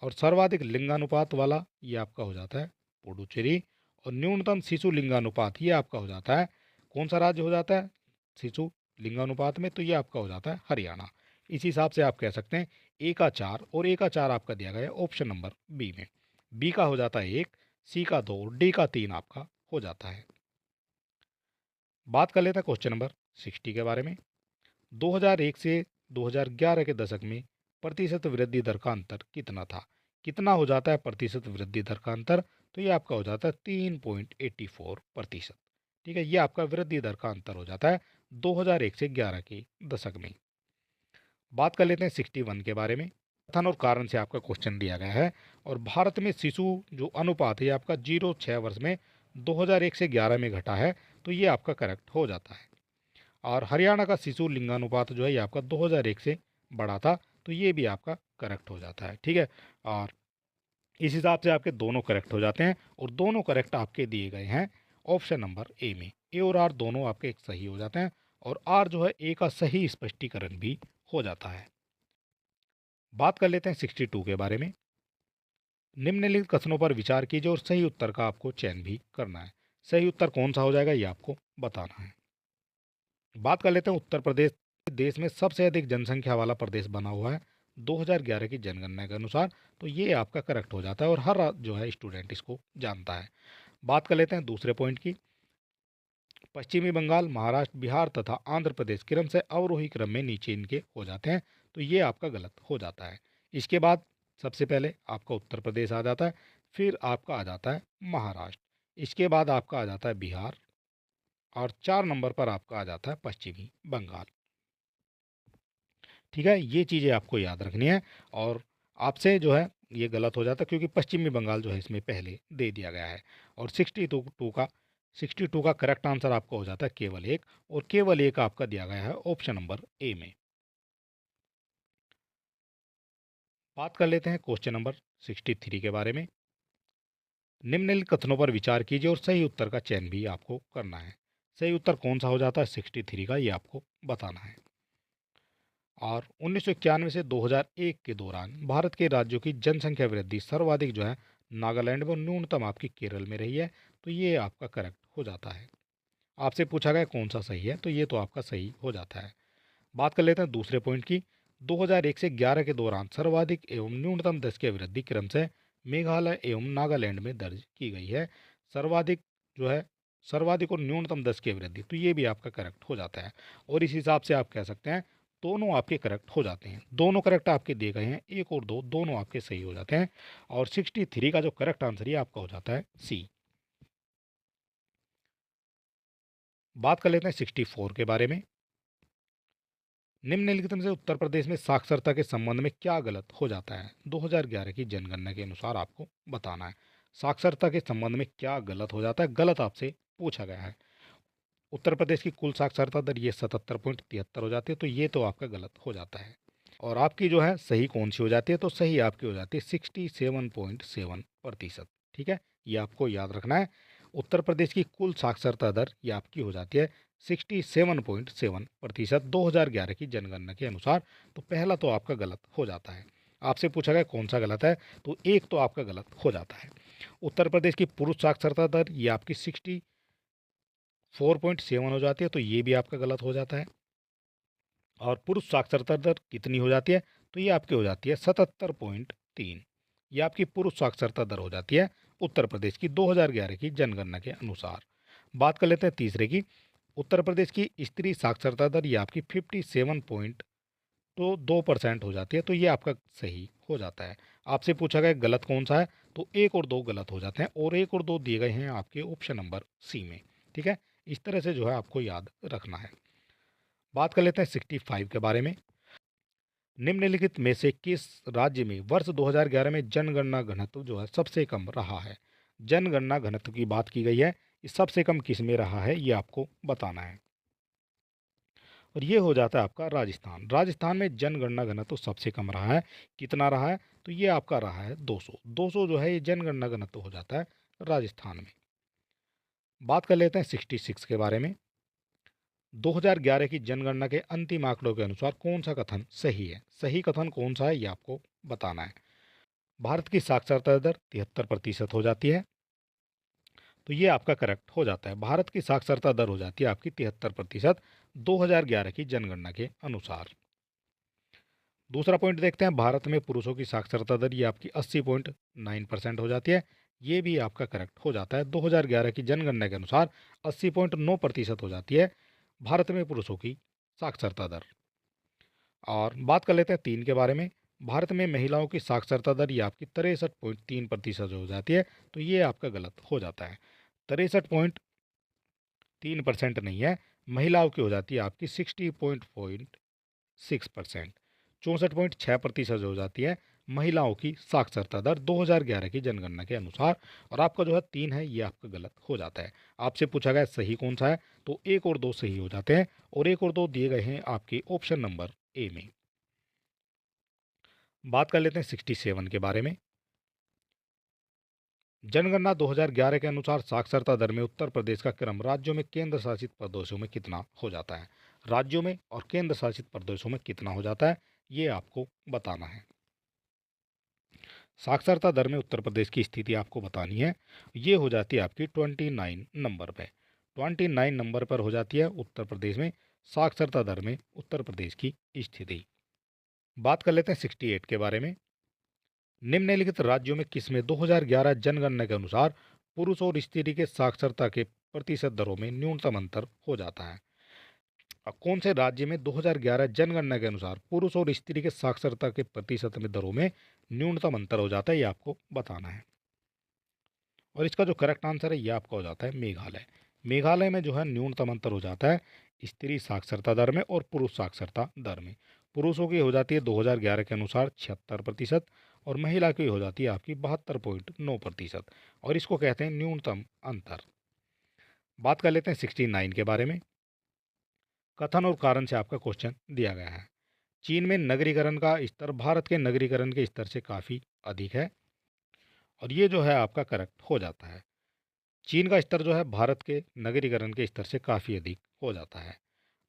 और सर्वाधिक लिंगानुपात वाला ये आपका हो जाता है पुडुचेरी। और न्यूनतम शिशु लिंगानुपात ये आपका हो जाता है, कौन सा राज्य हो जाता है शिशु लिंगानुपात में, तो ये आपका हो जाता है हरियाणा। इस हिसाब से आप कह सकते हैं ए का 4 और ए का 4 आपका दिया गया है ऑप्शन नंबर बी में। बी का हो जाता है 1, सी का 2, डी का 3 आपका हो जाता है। बात कर लेते हैं क्वेश्चन नंबर 60 के बारे में। 2001 से 2011 के दशक में प्रतिशत वृद्धि दर का अंतर कितना था। कितना हो जाता है प्रतिशत वृद्धि दर का अंतर? तो ये आपका हो जाता है 3.84%। ठीक है, ये आपका वृद्धि दर का अंतर हो जाता है 2001 से 11 के दशक में। बात कर लेते हैं 61 के बारे में। कथन और कारण से आपका क्वेश्चन दिया गया है। और भारत में शिशु जो अनुपात है आपका 0-6 वर्ष में 2001 से 11 में घटा है, तो ये आपका करेक्ट हो जाता है। और हरियाणा का शिशु लिंगानुपात जो है ये आपका 2001 से बढ़ा था, तो ये भी आपका करेक्ट हो जाता है। ठीक है, और इस हिसाब से आपके दोनों करेक्ट हो जाते हैं, और दोनों करेक्ट आपके दिए गए हैं ऑप्शन नंबर ए में। ए और आर दोनों आपके एक सही हो जाते हैं, और आर जो है ए का सही स्पष्टीकरण भी हो जाता है। बात कर लेते हैं 62 के बारे में। निम्नलिखित कथनों पर विचार कीजिए और सही उत्तर का आपको चयन भी करना है। सही उत्तर कौन सा हो जाएगा ये आपको बताना है। बात कर लेते हैं उत्तर प्रदेश। देश में सबसे अधिक जनसंख्या वाला प्रदेश बना हुआ है 2011 की जनगणना के अनुसार, तो ये आपका करेक्ट हो जाता है, और हर जो है स्टूडेंट इसको जानता है। बात कर लेते हैं दूसरे पॉइंट की। पश्चिमी बंगाल, महाराष्ट्र, बिहार तथा आंध्र प्रदेश क्रम से अवरोही क्रम में नीचे इनके हो जाते हैं, तो ये आपका गलत हो जाता है। इसके बाद सबसे पहले आपका उत्तर प्रदेश आ जाता है, फिर आपका आ जाता है महाराष्ट्र, इसके बाद आपका आ जाता है बिहार, और 4 नंबर पर आपका आ जाता है पश्चिमी बंगाल। ठीक है, ये चीज़ें आपको याद रखनी है, और आपसे जो है ये गलत हो जाता है क्योंकि पश्चिमी बंगाल जो है इसमें पहले दे दिया गया है। और 62 का करेक्ट आंसर आपका हो जाता है केवल एक, और केवल एक आपका दिया गया है ऑप्शन नंबर ए में। बात कर लेते हैं क्वेश्चन नंबर 63 के बारे में। निम्नलिखित कथनों पर विचार कीजिए और सही उत्तर का चयन भी आपको करना है। सही उत्तर कौन सा हो जाता है 63 का, ये आपको बताना है। और 1991 से 2001 के दौरान भारत के राज्यों की जनसंख्या वृद्धि सर्वाधिक जो है नागालैंड में, और न्यूनतम आपकी केरल में रही है, तो ये आपका करेक्ट हो जाता है। आपसे पूछा गया कौन सा सही है, तो ये तो आपका सही हो जाता है। बात कर लेते हैं दूसरे पॉइंट की। 2001 से 11 के दौरान सर्वाधिक एवं न्यूनतम दर की वृद्धि क्रम से मेघालय एवं नागालैंड में दर्ज की गई है। सर्वाधिक जो है सर्वाधिक और न्यूनतम दर की वृद्धि, तो ये भी आपका करेक्ट हो जाता है। और इस हिसाब से आप कह सकते हैं दोनों आपके करेक्ट हो जाते हैं। दोनों करेक्ट आपके दिए गए हैं, एक और दो दोनों आपके सही हो जाते हैं। और 63 का जो करेक्ट आंसर है आपका हो जाता है सी। बात कर लेते हैं 64 के बारे में। निम्नलिखित में से उत्तर प्रदेश में साक्षरता के संबंध में क्या गलत हो जाता है? 2011 की जनगणना के अनुसार आपको बताना है। साक्षरता के संबंध में क्या गलत हो जाता है, गलत आपसे पूछा गया है। उत्तर प्रदेश की कुल साक्षरता दर ये 77.73 हो जाती है, तो ये तो आपका गलत हो जाता है। और आपकी जो है सही कौन सी हो जाती है? तो सही आपकी हो जाती है 67.7%। ठीक है, ये आपको याद रखना है। उत्तर प्रदेश की कुल साक्षरता दर ये आपकी हो जाती है 67.7% 2011 की जनगणना के अनुसार। तो पहला तो आपका गलत हो जाता है। आपसे पूछा गया कौन सा गलत है, तो एक तो आपका गलत हो जाता है। उत्तर प्रदेश की पुरुष साक्षरता दर ये आपकी 64.7 हो जाती है, तो ये भी आपका गलत हो जाता है। और पुरुष साक्षरता दर कितनी हो जाती है? तो ये आपकी हो जाती है 77.3। ये आपकी पुरुष साक्षरता दर हो जाती है उत्तर प्रदेश की 2011 की जनगणना के अनुसार। बात कर लेते हैं तीसरे की। उत्तर प्रदेश की स्त्री साक्षरता दर ये आपकी 57.2% हो जाती है, तो ये आपका सही हो जाता है। आपसे पूछा गया गलत कौन सा है, तो एक और दो गलत हो जाते हैं, और एक और दो दिए गए हैं आपके ऑप्शन नंबर सी में। ठीक है, इस तरह से जो है आपको याद रखना है। बात कर लेते हैं 65 के बारे में। निम्नलिखित में से किस राज्य में वर्ष 2011 में जनगणना घनत्व जो है सबसे कम रहा है? जनगणना घनत्व की बात की गई है, ये सबसे कम किस में रहा है ये आपको बताना है। और ये हो जाता है आपका राजस्थान। राजस्थान में जनगणना घनत्व सबसे कम रहा है। कितना रहा है? तो ये आपका रहा है 200। 200 जो है ये जनगणना घनत्व हो जाता है राजस्थान में। बात कर लेते हैं 66 के बारे में। 2011 की जनगणना के अंतिम आंकड़ों के अनुसार कौन सा कथन सही है? सही कथन कौन सा है ये आपको बताना है। भारत की साक्षरता दर 73% हो जाती है, तो ये आपका करेक्ट हो जाता है। भारत की साक्षरता दर हो जाती है आपकी 73% 2011 की जनगणना के अनुसार। दूसरा पॉइंट देखते हैं। भारत में पुरुषों की साक्षरता दर ये आपकी 80.9% हो जाती है, ये भी आपका करेक्ट हो जाता है। 2011 की जनगणना के अनुसार 80.9% हो जाती है भारत में पुरुषों की साक्षरता दर। और बात कर लेते हैं 3 के बारे में। भारत में महिलाओं की साक्षरता दर ये आपकी 63.3% हो जाती है, तो ये आपका गलत हो जाता है। 63.3% नहीं है, महिलाओं की हो जाती है आपकी 60.6%। 64.6% हो जाती है महिलाओं की साक्षरता दर 2011 की जनगणना के अनुसार। और आपका जो है 3 है, ये आपका गलत हो जाता है। आपसे पूछा गया सही कौन सा है, तो 1 और 2 सही हो जाते हैं, और 1 और 2 दिए गए हैं आपके ऑप्शन नंबर ए में। बात कर लेते हैं 67 के बारे में। जनगणना 2011 के अनुसार साक्षरता दर में उत्तर प्रदेश का क्रम राज्यों में केंद्र शासित प्रदेशों में कितना हो जाता है। राज्यों में और केंद्र शासित प्रदेशों में कितना हो जाता है, ये आपको बताना है। साक्षरता दर में उत्तर प्रदेश की स्थिति आपको बतानी है। ये हो जाती है आपकी 29 नंबर पे। 29 नंबर पर हो जाती है उत्तर प्रदेश में साक्षरता दर में उत्तर प्रदेश की स्थिति। बात कर लेते हैं 68 के बारे में। निम्नलिखित राज्यों में किसमें 2011 जनगणना के अनुसार पुरुष और स्त्री के साक्षरता के प्रतिशत दरों में न्यूनतम अंतर हो जाता है। अब कौन से राज्य में 2011 जनगणना के अनुसार पुरुष और स्त्री के साक्षरता के प्रतिशत में दरों में न्यूनतम अंतर हो जाता है, ये आपको बताना है। और इसका जो करेक्ट आंसर है ये आपका हो जाता है मेघालय। मेघालय में जो है न्यूनतम अंतर हो जाता है स्त्री साक्षरता दर में और पुरुष साक्षरता दर में। पुरुषों की हो जाती है 2011 के अनुसार 76%, और महिला की हो जाती है आपकी 72.9%, और इसको कहते हैं न्यूनतम अंतर। बात कर लेते हैं 69 के बारे में। कथन और कारण से आपका क्वेश्चन दिया गया है। चीन में नगरीकरण का स्तर भारत के नगरीकरण के स्तर से काफ़ी अधिक है, और ये जो है आपका करेक्ट हो जाता है। चीन का स्तर जो है भारत के नगरीकरण के स्तर से काफ़ी अधिक हो जाता है।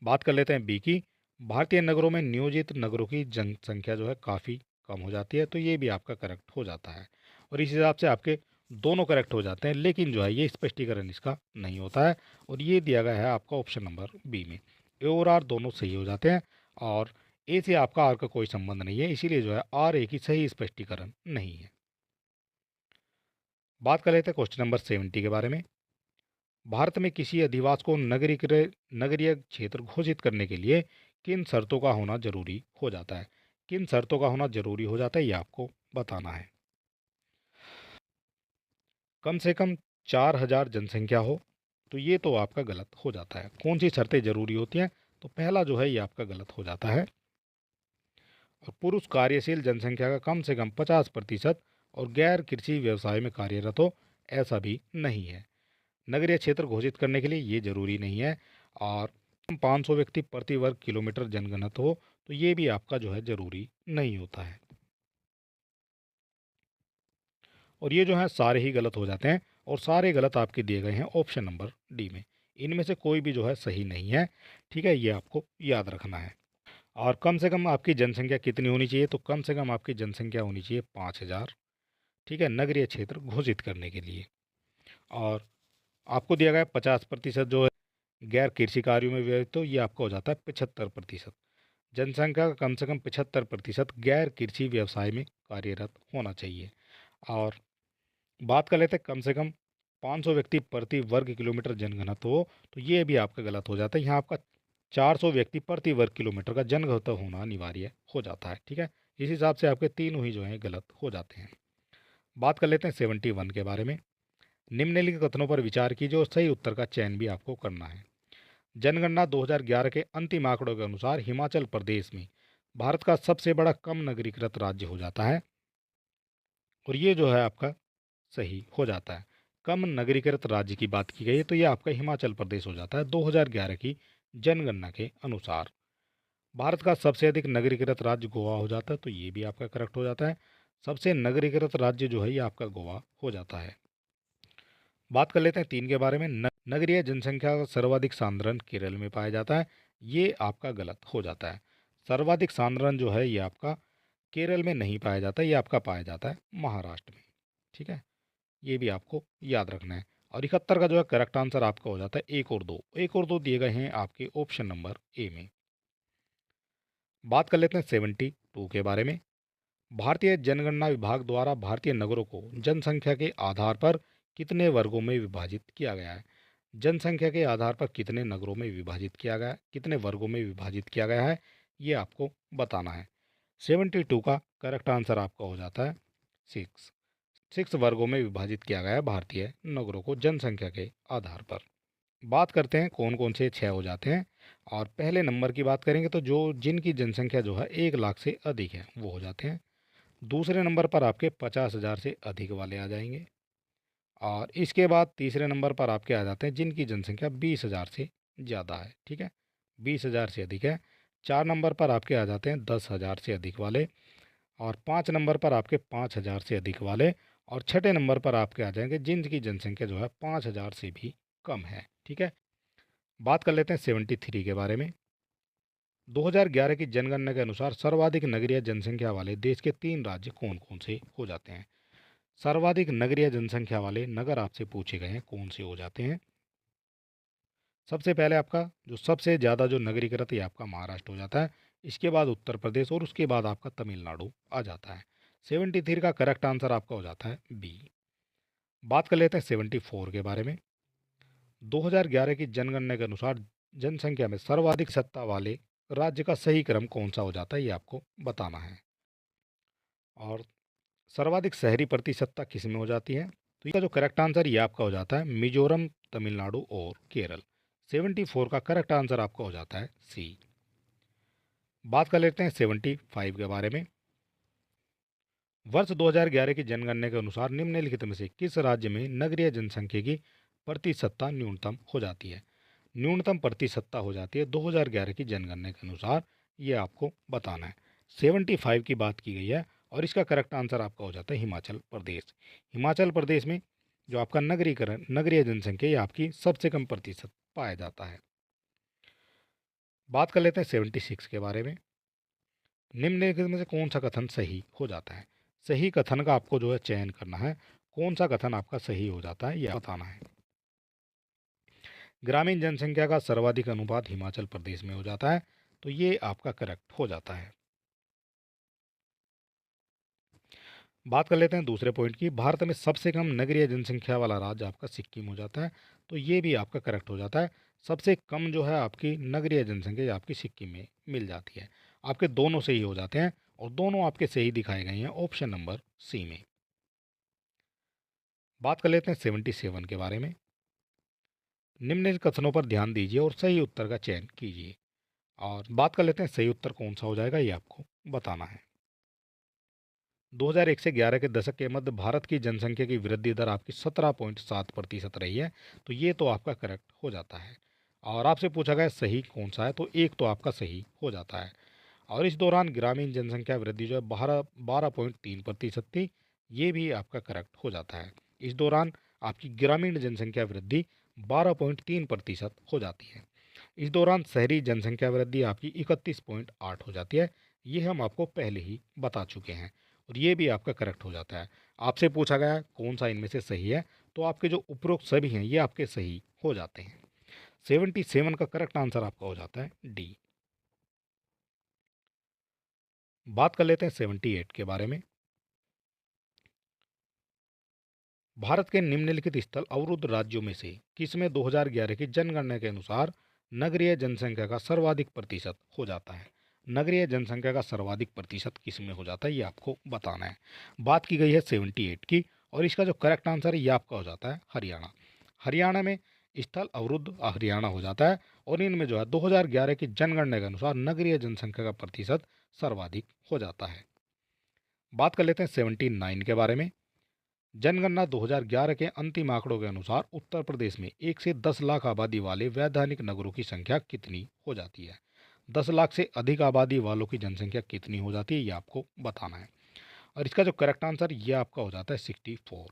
बात कर लेते हैं बी की। भारतीय नगरों में नियोजित नगरों की जनसंख्या जो है काफ़ी कम हो जाती है, तो ये भी आपका करेक्ट हो जाता है। और इस हिसाब से आपके दोनों करेक्ट हो जाते हैं, लेकिन जो है ये स्पष्टीकरण इसका नहीं होता है, और ये दिया गया है आपका ऑप्शन नंबर बी में। ए और आर दोनों सही हो जाते हैं, और ए से आपका आर का कोई संबंध नहीं है, इसीलिए जो है आर ए की सही स्पष्टीकरण नहीं है। बात कर लेते हैं क्वेश्चन नंबर 70 के बारे में। भारत में किसी अधिवास को नगरीय क्षेत्र घोषित करने के लिए किन शर्तों का होना जरूरी हो जाता है। किन शर्तों का होना जरूरी हो जाता है, ये आपको बताना है। कम से कम 4000 जनसंख्या हो, तो ये तो आपका गलत हो जाता है। कौन सी शर्तें जरूरी होती हैं, तो पहला जो है ये आपका गलत हो जाता है। और पुरुष कार्यशील जनसंख्या का कम से कम 50% और गैर कृषि व्यवसाय में कार्यरत हो, ऐसा भी नहीं है। नगरीय क्षेत्र घोषित करने के लिए ये जरूरी नहीं है। और 500 व्यक्ति प्रति वर्ग किलोमीटर जनगणना हो, तो ये भी आपका जो है जरूरी नहीं होता है। और ये जो है सारे ही गलत हो जाते हैं, और सारे गलत आपके दिए गए हैं ऑप्शन नंबर डी में। इनमें से कोई भी जो है सही नहीं है, ठीक है, ये आपको याद रखना है। और कम से कम आपकी जनसंख्या कितनी होनी चाहिए, तो कम से कम आपकी जनसंख्या होनी चाहिए 5000, ठीक है, नगरीय क्षेत्र घोषित करने के लिए। और आपको दिया गया 50% जो है गैर कृषि कार्यों में व्यय, तो ये आपका हो जाता है 75%। जनसंख्या का कम से कम 75% गैर कृषि व्यवसाय में कार्यरत होना चाहिए। और बात कर लेते हैं कम से कम 500 व्यक्ति प्रति वर्ग किलोमीटर जनघनत्व हो, तो ये भी आपका गलत हो जाता है। यहाँ आपका 400 व्यक्ति प्रति वर्ग किलोमीटर का जनघनत्व होना अनिवार्य हो जाता है, ठीक है। इस हिसाब से आपके तीनों ही जो हैं गलत हो जाते हैं। बात कर लेते हैं 71 के बारे में। निम्नलिखित कथनों पर विचार कीजिए और सही उत्तर का चयन भी आपको करना है। जनगणना 2011 के अंतिम आंकड़ों के अनुसार हिमाचल प्रदेश में भारत का सबसे बड़ा कम नगरीकृत राज्य हो जाता है, और ये जो है आपका सही हो जाता है। कम नगरीकृत राज्य की बात की गई है, तो ये आपका हिमाचल प्रदेश हो जाता है 2011 की जनगणना के अनुसार। भारत का सबसे अधिक नगरीकृत राज्य गोवा हो जाता है, तो ये भी आपका करेक्ट हो जाता है। सबसे नगरीकृत राज्य जो है ये आपका गोवा हो जाता है। बात कर लेते हैं 3 के बारे में। नगरीय जनसंख्या का सर्वाधिक सांद्रण केरल में पाया जाता है, ये आपका गलत हो जाता है। सर्वाधिक सांद्रण जो है ये आपका केरल में नहीं पाया जाता, ये आपका पाया जाता है महाराष्ट्र में, ठीक है। ये भी आपको याद रखना है। और 71 का जो है करेक्ट आंसर आपका हो जाता है 1 और 2। 1 और 2 दिए गए हैं आपके ऑप्शन नंबर ए में। बात कर लेते हैं 72 के बारे में। भारतीय जनगणना विभाग द्वारा भारतीय नगरों को जनसंख्या के आधार पर कितने वर्गों में विभाजित किया गया है। जनसंख्या के आधार पर कितने नगरों में विभाजित किया गया है, कितने वर्गों में विभाजित किया गया है, ये आपको बताना है। 72 का करेक्ट आंसर आपका हो जाता है 6। 6 वर्गों में विभाजित किया गया है भारतीय नगरों को जनसंख्या के आधार पर। बात करते हैं कौन कौन से 6 हो जाते हैं। और पहले नंबर की बात करेंगे तो जो जिनकी जनसंख्या जो है 1 लाख से अधिक है वो हो जाते हैं। दूसरे नंबर पर आपके 50,000 से अधिक वाले आ जाएंगे। और इसके बाद तीसरे नंबर पर आपके आ जाते हैं जिनकी जनसंख्या 20,000 से ज़्यादा है, ठीक है, 20,000 से अधिक है। 4 नंबर पर आपके आ जाते हैं 10,000 से अधिक वाले। और 5 नंबर पर आपके 5,000 से अधिक वाले। और छठे नंबर पर आपके आ जाएंगे जिनकी जनसंख्या जो है 5,000 से भी कम है, ठीक है। बात कर लेते हैं 73 के बारे में। 2011 की जनगणना के अनुसार सर्वाधिक नगरीय जनसंख्या वाले देश के 3 राज्य कौन कौन से हो जाते हैं। सर्वाधिक नगरीय जनसंख्या वाले नगर आपसे पूछे गए हैं कौन से हो जाते हैं। सबसे पहले आपका जो सबसे ज़्यादा जो नगरीकृत है आपका महाराष्ट्र हो जाता है। इसके बाद उत्तर प्रदेश और उसके बाद आपका तमिलनाडु आ जाता है। 73 का करेक्ट आंसर आपका हो जाता है बी। बात कर लेते हैं 74 के बारे में। 2011 की जनगणना के अनुसार जनसंख्या में सर्वाधिक सत्ता वाले राज्य का सही क्रम कौन सा हो जाता है ये आपको बताना है। और सर्वाधिक शहरी प्रतिशतता किस में हो जाती है तो इसका जो करेक्ट आंसर ये आपका हो जाता है मिजोरम, तमिलनाडु और केरल। 74 का करेक्ट आंसर आपका हो जाता है सी। बात कर लेते हैं 75 के बारे में। वर्ष 2011 की जनगणना के अनुसार निम्नलिखित में से किस राज्य में नगरीय जनसंख्या की प्रतिशतता न्यूनतम हो जाती है। न्यूनतम प्रतिशतता हो जाती है 2011 की जनगणना के अनुसार, ये आपको बताना है। 75 की बात की गई है और इसका करेक्ट आंसर आपका हो जाता है हिमाचल प्रदेश। हिमाचल प्रदेश में जो आपका नगरीकरण नगरीय जनसंख्या ये आपकी सबसे कम प्रतिशत पाया जाता है। बात कर लेते हैं 76 के बारे में। निम्नलिखित में से कौन सा कथन सही हो जाता है। सही कथन का आपको जो है चयन करना है, कौन सा कथन आपका सही हो जाता है यह बताना है। ग्रामीण जनसंख्या का सर्वाधिक अनुपात हिमाचल प्रदेश में हो जाता है, तो ये आपका करेक्ट हो जाता है। बात कर लेते हैं दूसरे पॉइंट की। भारत में सबसे कम नगरीय जनसंख्या वाला राज्य आपका सिक्किम हो जाता है, तो ये भी आपका करेक्ट हो जाता है। सबसे कम जो है आपकी नगरीय जनसंख्या ये आपकी सिक्किम में मिल जाती है। आपके दोनों सही हो जाते हैं और दोनों आपके सही दिखाए गए हैं ऑप्शन नंबर सी में। बात कर लेते हैं 77 के बारे में। निम्नलिखित कथनों पर ध्यान दीजिए और सही उत्तर का चयन कीजिए। और बात कर लेते हैं सही उत्तर कौन सा हो जाएगा ये आपको बताना है। 2001 से 11 के दशक के मध्य भारत की जनसंख्या की वृद्धि दर आपकी 17.7% रही है, तो ये तो आपका करेक्ट हो जाता है। और आपसे पूछा गया सही कौन सा है, तो एक तो आपका सही हो जाता है। और इस दौरान ग्रामीण जनसंख्या वृद्धि जो है 12.3% थी, ये भी आपका करेक्ट हो जाता है। इस दौरान आपकी ग्रामीण जनसंख्या वृद्धि 12.3% हो जाती है। इस दौरान शहरी जनसंख्या वृद्धि आपकी 31.8 हो जाती है। ये हम आपको पहले ही बता चुके हैं और ये भी आपका करेक्ट हो जाता है। आपसे पूछा गया कौन सा इनमें से सही है, तो आपके जो उपरोक्त सभी हैं ये आपके सही हो जाते हैं। 77 का करेक्ट आंसर आपका हो जाता है डी। बात कर लेते हैं 78 के बारे में। भारत के निम्नलिखित स्थल अवरुद्ध राज्यों में से किसमें 2011 की जनगणना के अनुसार नगरीय जनसंख्या का सर्वाधिक प्रतिशत हो जाता है। नगरीय जनसंख्या का सर्वाधिक प्रतिशत किसमें हो जाता है ये आपको बताना है। बात की गई है 78 की और इसका जो करेक्ट आंसर है ये आपका हो जाता है हरियाणा। हरियाणा में स्थल अवरुद्ध हरियाणा हो जाता है और इनमें जो है 2011 की जनगणना के अनुसार नगरीय जनसंख्या का प्रतिशत सर्वाधिक हो जाता है। बात कर लेते हैं 79 के बारे में। जनगणना 2011 के अंतिम आंकड़ों के अनुसार उत्तर प्रदेश में 1 से 10 लाख आबादी वाले वैधानिक नगरों की संख्या कितनी हो जाती है। 10 लाख से अधिक आबादी वालों की जनसंख्या कितनी हो जाती है ये आपको बताना है। और इसका जो करेक्ट आंसर ये आपका हो जाता है 64।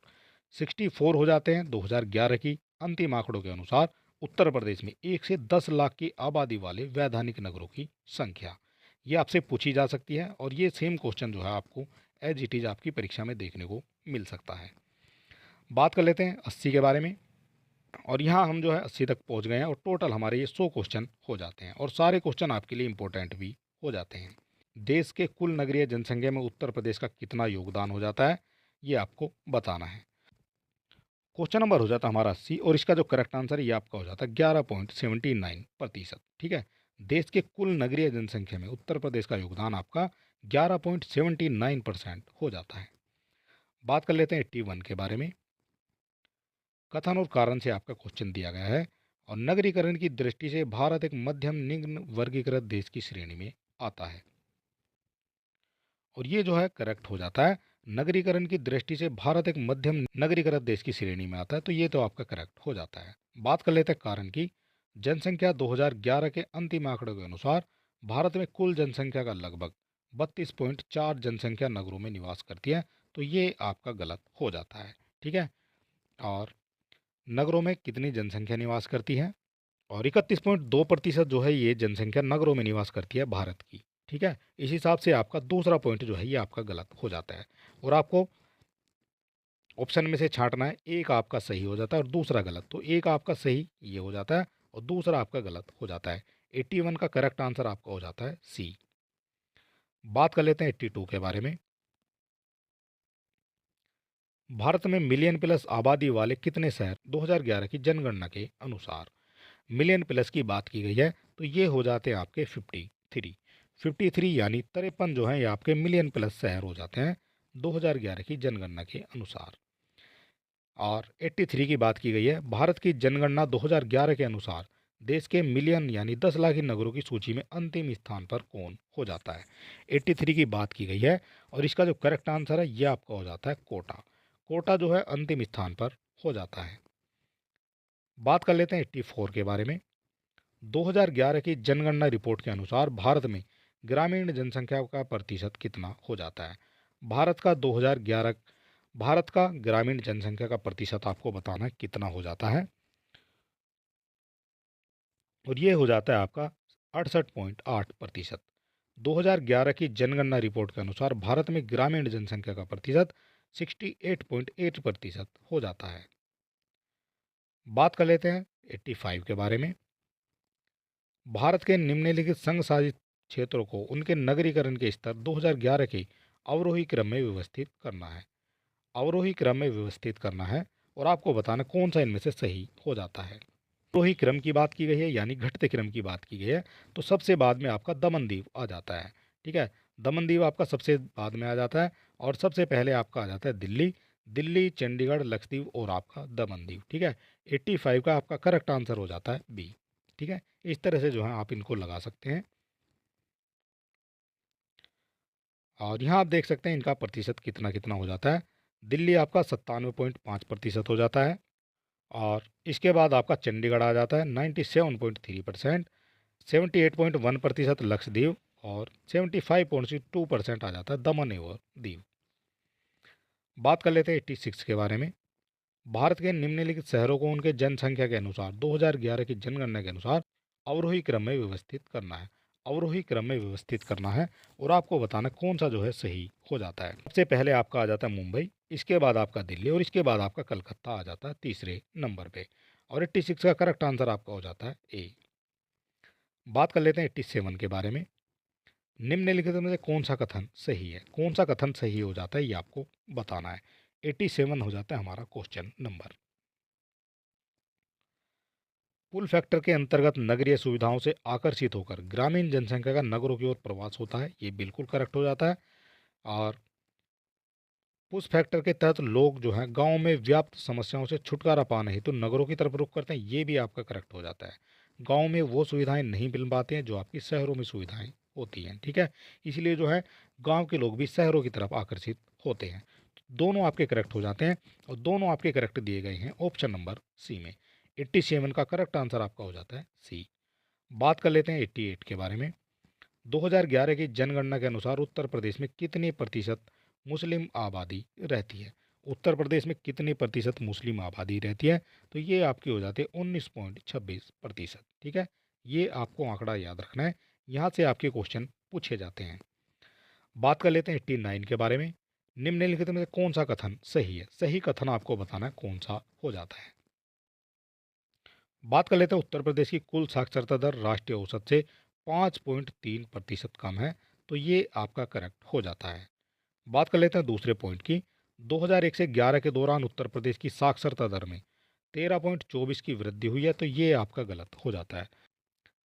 64 हो जाते हैं 2011 की अंतिम आंकड़ों के अनुसार उत्तर प्रदेश में 1 से 10 लाख की आबादी वाले वैधानिक नगरों की संख्या। ये आपसे पूछी जा सकती है और ये सेम क्वेश्चन जो है आपको एज इट इज़ आपकी परीक्षा में देखने को मिल सकता है। बात कर लेते हैं 80 के बारे में। और यहाँ हम जो है 80 तक पहुँच गए हैं और टोटल हमारे ये 100 क्वेश्चन हो जाते हैं और सारे क्वेश्चन आपके लिए इंपॉर्टेंट भी हो जाते हैं। देश के कुल नगरीय जनसंख्या में उत्तर प्रदेश का कितना योगदान हो जाता है ये आपको बताना है। क्वेश्चन नंबर हो जाता है हमारा 80 और इसका जो करेक्ट आंसर है ये आपका हो जाता है 11.79%, ठीक है। देश के कुल नगरीय जनसंख्या में उत्तर प्रदेश का योगदान आपका 11.79% हो जाता है। बात कर लेते हैं 81 के बारे में। कथन और कारण से आपका क्वेश्चन दिया गया है और नगरीकरण की दृष्टि से भारत एक मध्यम निम्न वर्गीकृत देश की श्रेणी में आता है। और ये जो है करेक्ट हो जाता है। नगरीकरण की दृष्टि से भारत एक मध्यम नगरीकृत देश की श्रेणी में आता है, तो ये तो आपका करेक्ट हो जाता है। बात कर लेते हैं कारण की। जनसंख्या 2011 के अंतिम आंकड़ों के अनुसार भारत में कुल जनसंख्या का लगभग 32.4 जनसंख्या नगरों में निवास करती है, तो ये आपका गलत हो जाता है। ठीक है। और नगरों में कितनी जनसंख्या निवास करती है? और 31.2% जो है ये जनसंख्या नगरों में निवास करती है भारत की। ठीक है। इस हिसाब से आपका दूसरा पॉइंट जो है ये आपका गलत हो जाता है और आपको ऑप्शन में से छांटना है। एक आपका सही हो जाता है और दूसरा गलत, तो एक आपका सही ये हो जाता है और दूसरा आपका गलत हो जाता है। 81 का करेक्ट आंसर आपका हो जाता है सी। बात कर लेते हैं 82 के बारे में। भारत में मिलियन प्लस आबादी वाले कितने शहर 2011 की जनगणना के अनुसार? मिलियन प्लस की बात की गई है, तो ये हो जाते हैं आपके 53 यानी 53 जो है ये आपके मिलियन प्लस शहर हो जाते हैं 2011 की जनगणना के अनुसार। और 83 की बात की गई है, भारत की जनगणना 2011 के अनुसार देश के मिलियन यानी 10 लाख नगरों की सूची में अंतिम स्थान पर कौन हो जाता है? 83 की बात की गई है और इसका जो करेक्ट आंसर है ये आपका हो जाता है कोटा। कोटा जो है अंतिम स्थान पर हो जाता है। बात कर लेते हैं 84 के बारे में। 2011 की जनगणना रिपोर्ट के अनुसार भारत में ग्रामीण जनसंख्या का प्रतिशत कितना हो जाता है? भारत का ग्रामीण जनसंख्या का प्रतिशत आपको बताना है कितना हो जाता है और ये हो जाता है आपका 68.8%। 2011 की जनगणना रिपोर्ट के अनुसार भारत में ग्रामीण जनसंख्या का प्रतिशत 68.8% हो जाता है। बात कर लेते हैं 85 के बारे में। भारत के निम्नलिखित संघ शासित क्षेत्रों को उनके नगरीकरण के स्तर 2011 के अवरोही क्रम में व्यवस्थित करना है। अवरोही क्रम में व्यवस्थित करना है और आपको बताना कौन सा इनमें से सही हो जाता है। अवरोही क्रम की बात की गई है यानी घटते क्रम की बात की गई है, तो सबसे बाद में आपका दमनदीव आ जाता है। ठीक है। दमनदीव आपका सबसे बाद में आ जाता है और सबसे पहले आपका आ जाता है दिल्ली। दिल्ली, चंडीगढ़, लक्षद्वीप और आपका दमनदीव। ठीक है। 85 का आपका करेक्ट आंसर हो जाता है बी। ठीक है। इस तरह से जो है आप इनको लगा सकते हैं और यहाँ आप देख सकते हैं इनका प्रतिशत कितना कितना हो जाता है। दिल्ली आपका 97.5% हो जाता है और इसके बाद आपका चंडीगढ़ आ जाता है 97.3%, 78.1% लक्षद्वीप और 75.2% आ जाता है दमन और दीव। बात कर लेते हैं 86 के बारे में। भारत के निम्नलिखित शहरों को उनके जनसंख्या के अनुसार 2011 की जनगणना के अनुसार अवरोही क्रम में व्यवस्थित करना है। अवरोही क्रम में व्यवस्थित करना है और आपको बताना कौन सा जो है सही हो जाता है। सबसे पहले आपका आ जाता है मुंबई, इसके बाद आपका दिल्ली और इसके बाद आपका कलकत्ता आ जाता है तीसरे नंबर पे और 86 का करेक्ट आंसर आपका हो जाता है ए। बात कर लेते हैं 87 के बारे में। निम्नलिखित में से कौन सा कथन सही है? कौन सा कथन सही हो जाता है ये आपको बताना है। 87 हो जाता है हमारा क्वेश्चन नंबर। पुल फैक्टर के अंतर्गत नगरीय सुविधाओं से आकर्षित होकर ग्रामीण जनसंख्या का नगरों की ओर प्रवास होता है, ये बिल्कुल करेक्ट हो जाता है। और पुश फैक्टर के तहत लोग जो हैं गांव में व्याप्त समस्याओं से छुटकारा पाने हेतु नगरों की तरफ रुख करते हैं, ये भी आपका करेक्ट हो जाता है। गांव में वो सुविधाएं नहीं मिल पाती हैं जो आपकी शहरों में सुविधाएं होती हैं। ठीक है। इसलिए जो है गांव के लोग भी शहरों की तरफ आकर्षित होते हैं। दोनों आपके करेक्ट हो जाते हैं और दोनों आपके करेक्ट दिए गए हैं ऑप्शन नंबर सी में। 87 का करेक्ट आंसर आपका हो जाता है सी। बात कर लेते हैं 88 के बारे में। 2011 की जनगणना के अनुसार उत्तर प्रदेश में कितने प्रतिशत मुस्लिम आबादी रहती है? उत्तर प्रदेश में कितनी प्रतिशत मुस्लिम आबादी रहती है? तो ये आपकी हो जाती है 19.26%। ठीक है। ये आपको आंकड़ा याद रखना है, यहाँ से आपके क्वेश्चन पूछे जाते हैं। बात कर लेते हैं 89 के बारे में। निम्नलिखित में से कौन सा कथन सही है? सही कथन आपको बताना है कौन सा हो जाता है। बात कर लेते हैं उत्तर प्रदेश की कुल साक्षरता दर राष्ट्रीय औसत से 5.3% कम है, तो ये आपका करेक्ट हो जाता है। बात कर लेते हैं दूसरे पॉइंट की। 2001 से 11 के दौरान उत्तर प्रदेश की साक्षरता दर में 13.24 की वृद्धि हुई है, तो ये आपका गलत हो जाता है।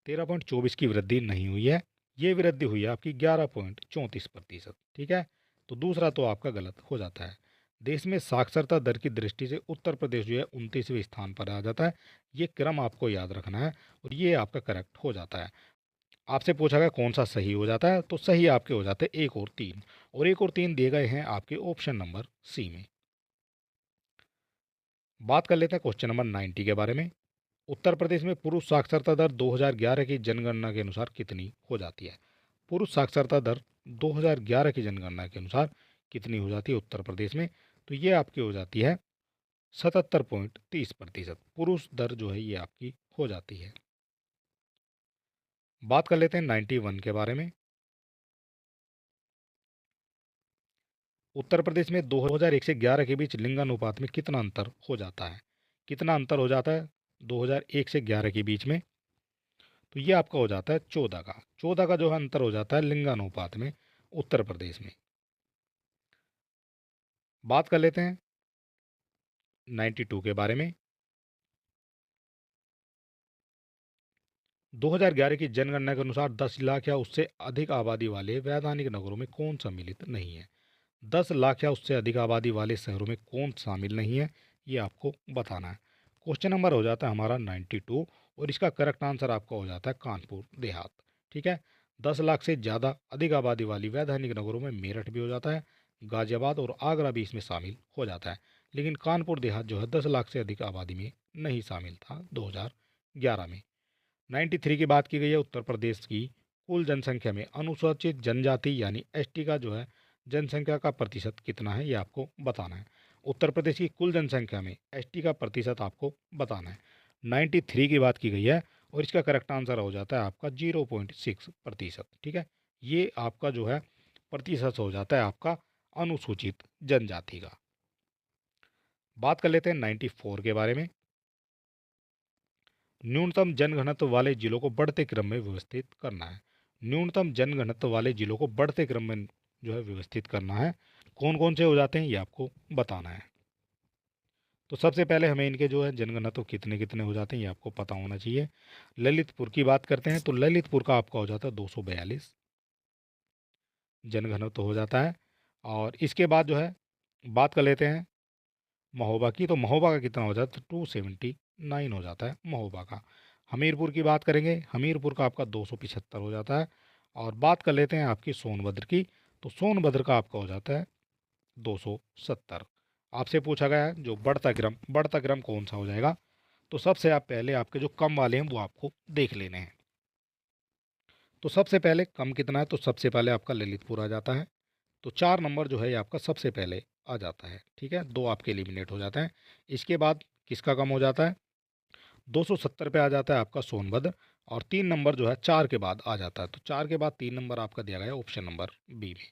13.24 की वृद्धि नहीं हुई है, ये वृद्धि हुई है आपकी 11.34%। ठीक है, तो दूसरा तो आपका गलत हो जाता है। देश में साक्षरता दर की दृष्टि से उत्तर प्रदेश जो है 29वें स्थान पर आ जाता है। ये क्रम आपको याद रखना है और ये आपका करेक्ट हो जाता है। आपसे पूछा गया कौन सा सही हो जाता है, तो सही आपके हो जाते हैं 1 और 3, और 1 और 3 दिए गए हैं आपके ऑप्शन नंबर सी में। बात कर लेते हैं क्वेश्चन नंबर 90 के बारे में। उत्तर प्रदेश में पुरुष साक्षरता दर 2011 की जनगणना के अनुसार कितनी हो जाती है? पुरुष साक्षरता दर 2011 की जनगणना के अनुसार कितनी हो जाती है उत्तर प्रदेश में? तो ये आपकी हो जाती है 77.30%। पुरुष दर जो है ये आपकी हो जाती है। बात कर लेते हैं 91 के बारे में। उत्तर प्रदेश में 2001 से 11 के बीच लिंगानुपात में कितना अंतर हो जाता है? कितना अंतर हो जाता है 2001 से 11 के बीच में? तो ये आपका हो जाता है 14 का। 14 का जो है अंतर हो जाता है लिंगानुपात में उत्तर प्रदेश में। बात कर लेते हैं 92 के बारे में। 2011 की जनगणना के अनुसार 10 लाख या उससे अधिक आबादी वाले वैधानिक नगरों में कौन सम्मिलित नहीं है? 10 लाख या उससे अधिक आबादी वाले शहरों में कौन शामिल नहीं है, ये आपको बताना है। क्वेश्चन नंबर हो जाता है हमारा 92 और इसका करेक्ट आंसर आपका हो जाता है कानपुर देहात। ठीक है, 10 लाख से ज़्यादा अधिक आबादी वाली वैधानिक नगरों में मेरठ भी हो जाता है, गाजियाबाद और आगरा भी इसमें शामिल हो जाता है, लेकिन कानपुर देहात जो है 10 लाख से अधिक आबादी में नहीं शामिल था 2011 में। 93 की बात की गई है। उत्तर प्रदेश की कुल जनसंख्या में अनुसूचित जनजाति यानी एसटी का जो है जनसंख्या का प्रतिशत कितना है, ये आपको बताना है। उत्तर प्रदेश की कुल जनसंख्या में एसटी का प्रतिशत आपको बताना है। 93 की बात की गई है और इसका करेक्ट आंसर हो जाता है आपका 0.6%। ठीक है, ये आपका जो है प्रतिशत हो जाता है आपका अनुसूचित जनजाति का। बात कर लेते हैं 94 के बारे में। न्यूनतम जनघनत्व वाले जिलों को बढ़ते क्रम में व्यवस्थित करना है। न्यूनतम जनघनत्व वाले जिलों को बढ़ते क्रम में जो है व्यवस्थित करना है। कौन कौन से हो जाते हैं ये आपको बताना है। तो सबसे पहले हमें इनके जो है जनघनत्व कितने कितने हो जाते हैं ये आपको पता होना चाहिए। ललितपुर की बात करते हैं तो ललितपुर का आपका हो जाता है 242 जनघनत्व हो जाता है। और इसके बाद जो है बात कर लेते हैं महोबा की, तो महोबा का कितना हो जाता है 279 हो जाता है महोबा का। हमीरपुर की बात करेंगे, हमीरपुर का आपका 275 हो जाता है। और बात कर लेते हैं आपकी सोनभद्र की, तो सोनभद्र का आपका हो जाता है 270। आपसे पूछा गया है जो बढ़ता क्रम कौन सा हो जाएगा, तो सबसे आप पहले आपके जो कम वाले हैं वो आपको देख लेने हैं। तो सबसे पहले कम कितना है, तो सबसे पहले आपका ललितपुर आ जाता है। तो 4 नंबर जो है ये आपका सबसे पहले आ जाता है। ठीक है, 2 आपके एलिमिनेट हो जाते हैं। इसके बाद किसका कम हो जाता है, 270 पे आ जाता है आपका सोनभद्र। और 3 नंबर जो है 4 के बाद आ जाता है, तो 4 के बाद 3 नंबर आपका दिया गया है ऑप्शन नंबर बी में।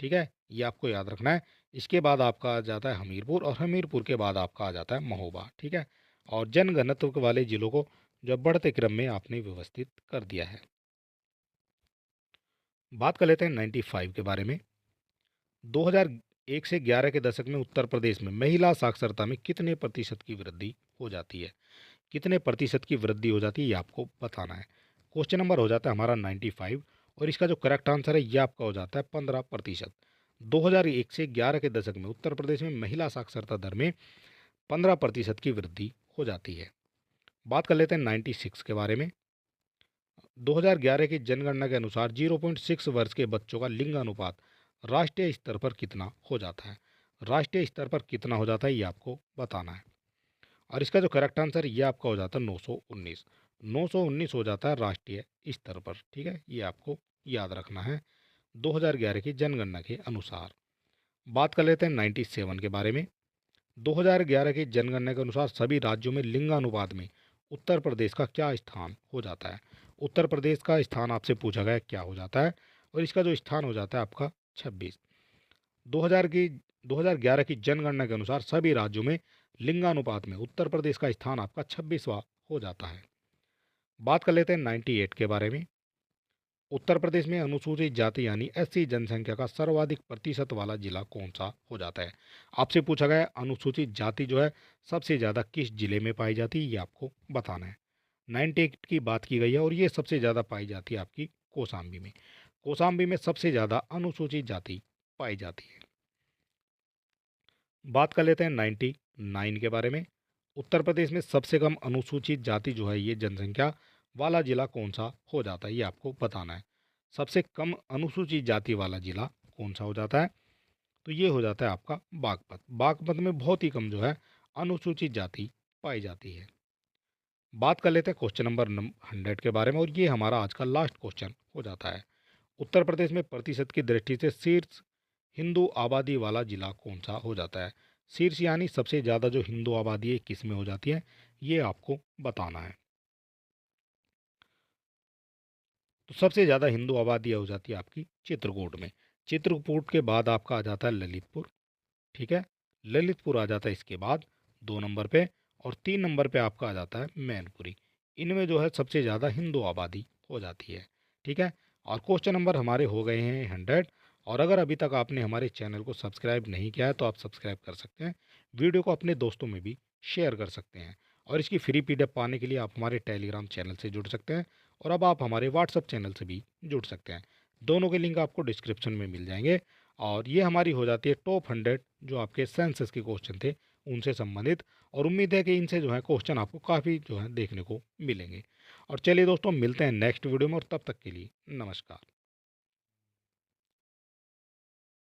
ठीक है, ये आपको याद रखना है। इसके बाद आपका आ जाता है हमीरपुर और हमीरपुर के बाद आपका आ जाता है महोबा। ठीक है, और जनघनत्व वाले जिलों को जो बढ़ते क्रम में आपने व्यवस्थित कर दिया है। बात कर लेते हैं 95 के बारे में। 2001 से 11 के दशक में उत्तर प्रदेश में महिला साक्षरता में कितने प्रतिशत की वृद्धि हो जाती है? कितने प्रतिशत की वृद्धि हो जाती है ये आपको बताना है। क्वेश्चन नंबर हो जाता है हमारा 95 और इसका जो करेक्ट आंसर है ये आपका हो जाता है 15%। 2001 से 11 के दशक में उत्तर प्रदेश में महिला साक्षरता दर में 15% की वृद्धि हो जाती है। बात कर लेते हैं 96 के बारे में। 2011 की जनगणना के अनुसार 0.6 वर्ष के बच्चों का लिंगानुपात राष्ट्रीय स्तर पर कितना हो जाता है? राष्ट्रीय स्तर पर कितना हो जाता है ये आपको बताना है। और इसका जो करेक्ट आंसर ये आपका हो जाता है 919। 919 हो जाता है राष्ट्रीय स्तर पर। ठीक है, ये आपको याद रखना है 2011 की जनगणना के अनुसार। बात कर लेते हैं 97 के बारे में। 2011 की जनगणना के अनुसार सभी राज्यों में लिंगानुपात में उत्तर प्रदेश का क्या स्थान हो जाता है? उत्तर प्रदेश का स्थान आपसे पूछा गया क्या हो जाता है, और इसका जो स्थान हो जाता है आपका 26। 2011 की जनगणना के अनुसार सभी राज्यों में लिंगानुपात में उत्तर प्रदेश का स्थान आपका 26वां हो जाता है। बात कर लेते हैं 98 के बारे में। उत्तर प्रदेश में अनुसूचित जाति यानी एससी जनसंख्या का सर्वाधिक प्रतिशत वाला जिला कौन सा हो जाता है? आपसे पूछा गया है अनुसूचित जाति जो है सबसे ज़्यादा किस जिले में पाई जाती है ये आपको बताना है। 98 की बात की गई है और ये सबसे ज़्यादा पाई जाती है आपकी कौशाम्बी में। कौशाम्बी में सबसे ज़्यादा अनुसूचित जाति पाई जाती है। बात कर लेते हैं 99 के बारे में। उत्तर प्रदेश में सबसे कम अनुसूचित जाति जो है ये जनसंख्या वाला जिला कौन सा हो जाता है, ये आपको बताना है। सबसे कम अनुसूचित जाति वाला जिला कौन सा हो जाता है, तो ये हो जाता है आपका बागपत। बागपत में बहुत ही कम जो है अनुसूचित जाति पाई जाती है। बात कर लेते हैं क्वेश्चन नंबर 100 के बारे में, और ये हमारा आज का लास्ट क्वेश्चन हो जाता है। उत्तर प्रदेश में प्रतिशत की दृष्टि से शीर्ष हिंदू आबादी वाला जिला कौन सा हो जाता है। शीर्ष यानी सबसे ज़्यादा जो हिंदू आबादी है किस में हो जाती है, ये आपको बताना है। तो सबसे ज़्यादा हिंदू आबादी हो जाती है आपकी चित्रकूट में। चित्रकूट के बाद आपका आ जाता है ललितपुर। ठीक है, ललितपुर आ जाता है इसके बाद 2 नंबर पे, और 3 नंबर पे आपका आ जाता है मैनपुरी। इनमें जो है सबसे ज़्यादा हिंदू आबादी हो जाती है। ठीक है, और क्वेश्चन नंबर हमारे हो गए हैं 100। और अगर अभी तक आपने हमारे चैनल को सब्सक्राइब नहीं किया है तो आप सब्सक्राइब कर सकते हैं। वीडियो को अपने दोस्तों में भी शेयर कर सकते हैं, और इसकी फ्री पीडीएफ पाने के लिए आप हमारे टेलीग्राम चैनल से जुड़ सकते हैं, और अब आप हमारे व्हाट्सअप चैनल से भी जुड़ सकते हैं। दोनों के लिंक आपको डिस्क्रिप्शन में मिल जाएंगे। और ये हमारी हो जाती है टॉप 100 जो आपके सेंसस के क्वेश्चन थे उनसे संबंधित। और उम्मीद है कि इनसे जो है क्वेश्चन आपको काफ़ी जो है देखने को मिलेंगे। और चलिए दोस्तों, मिलते हैं नेक्स्ट वीडियो में, और तब तक के लिए नमस्कार।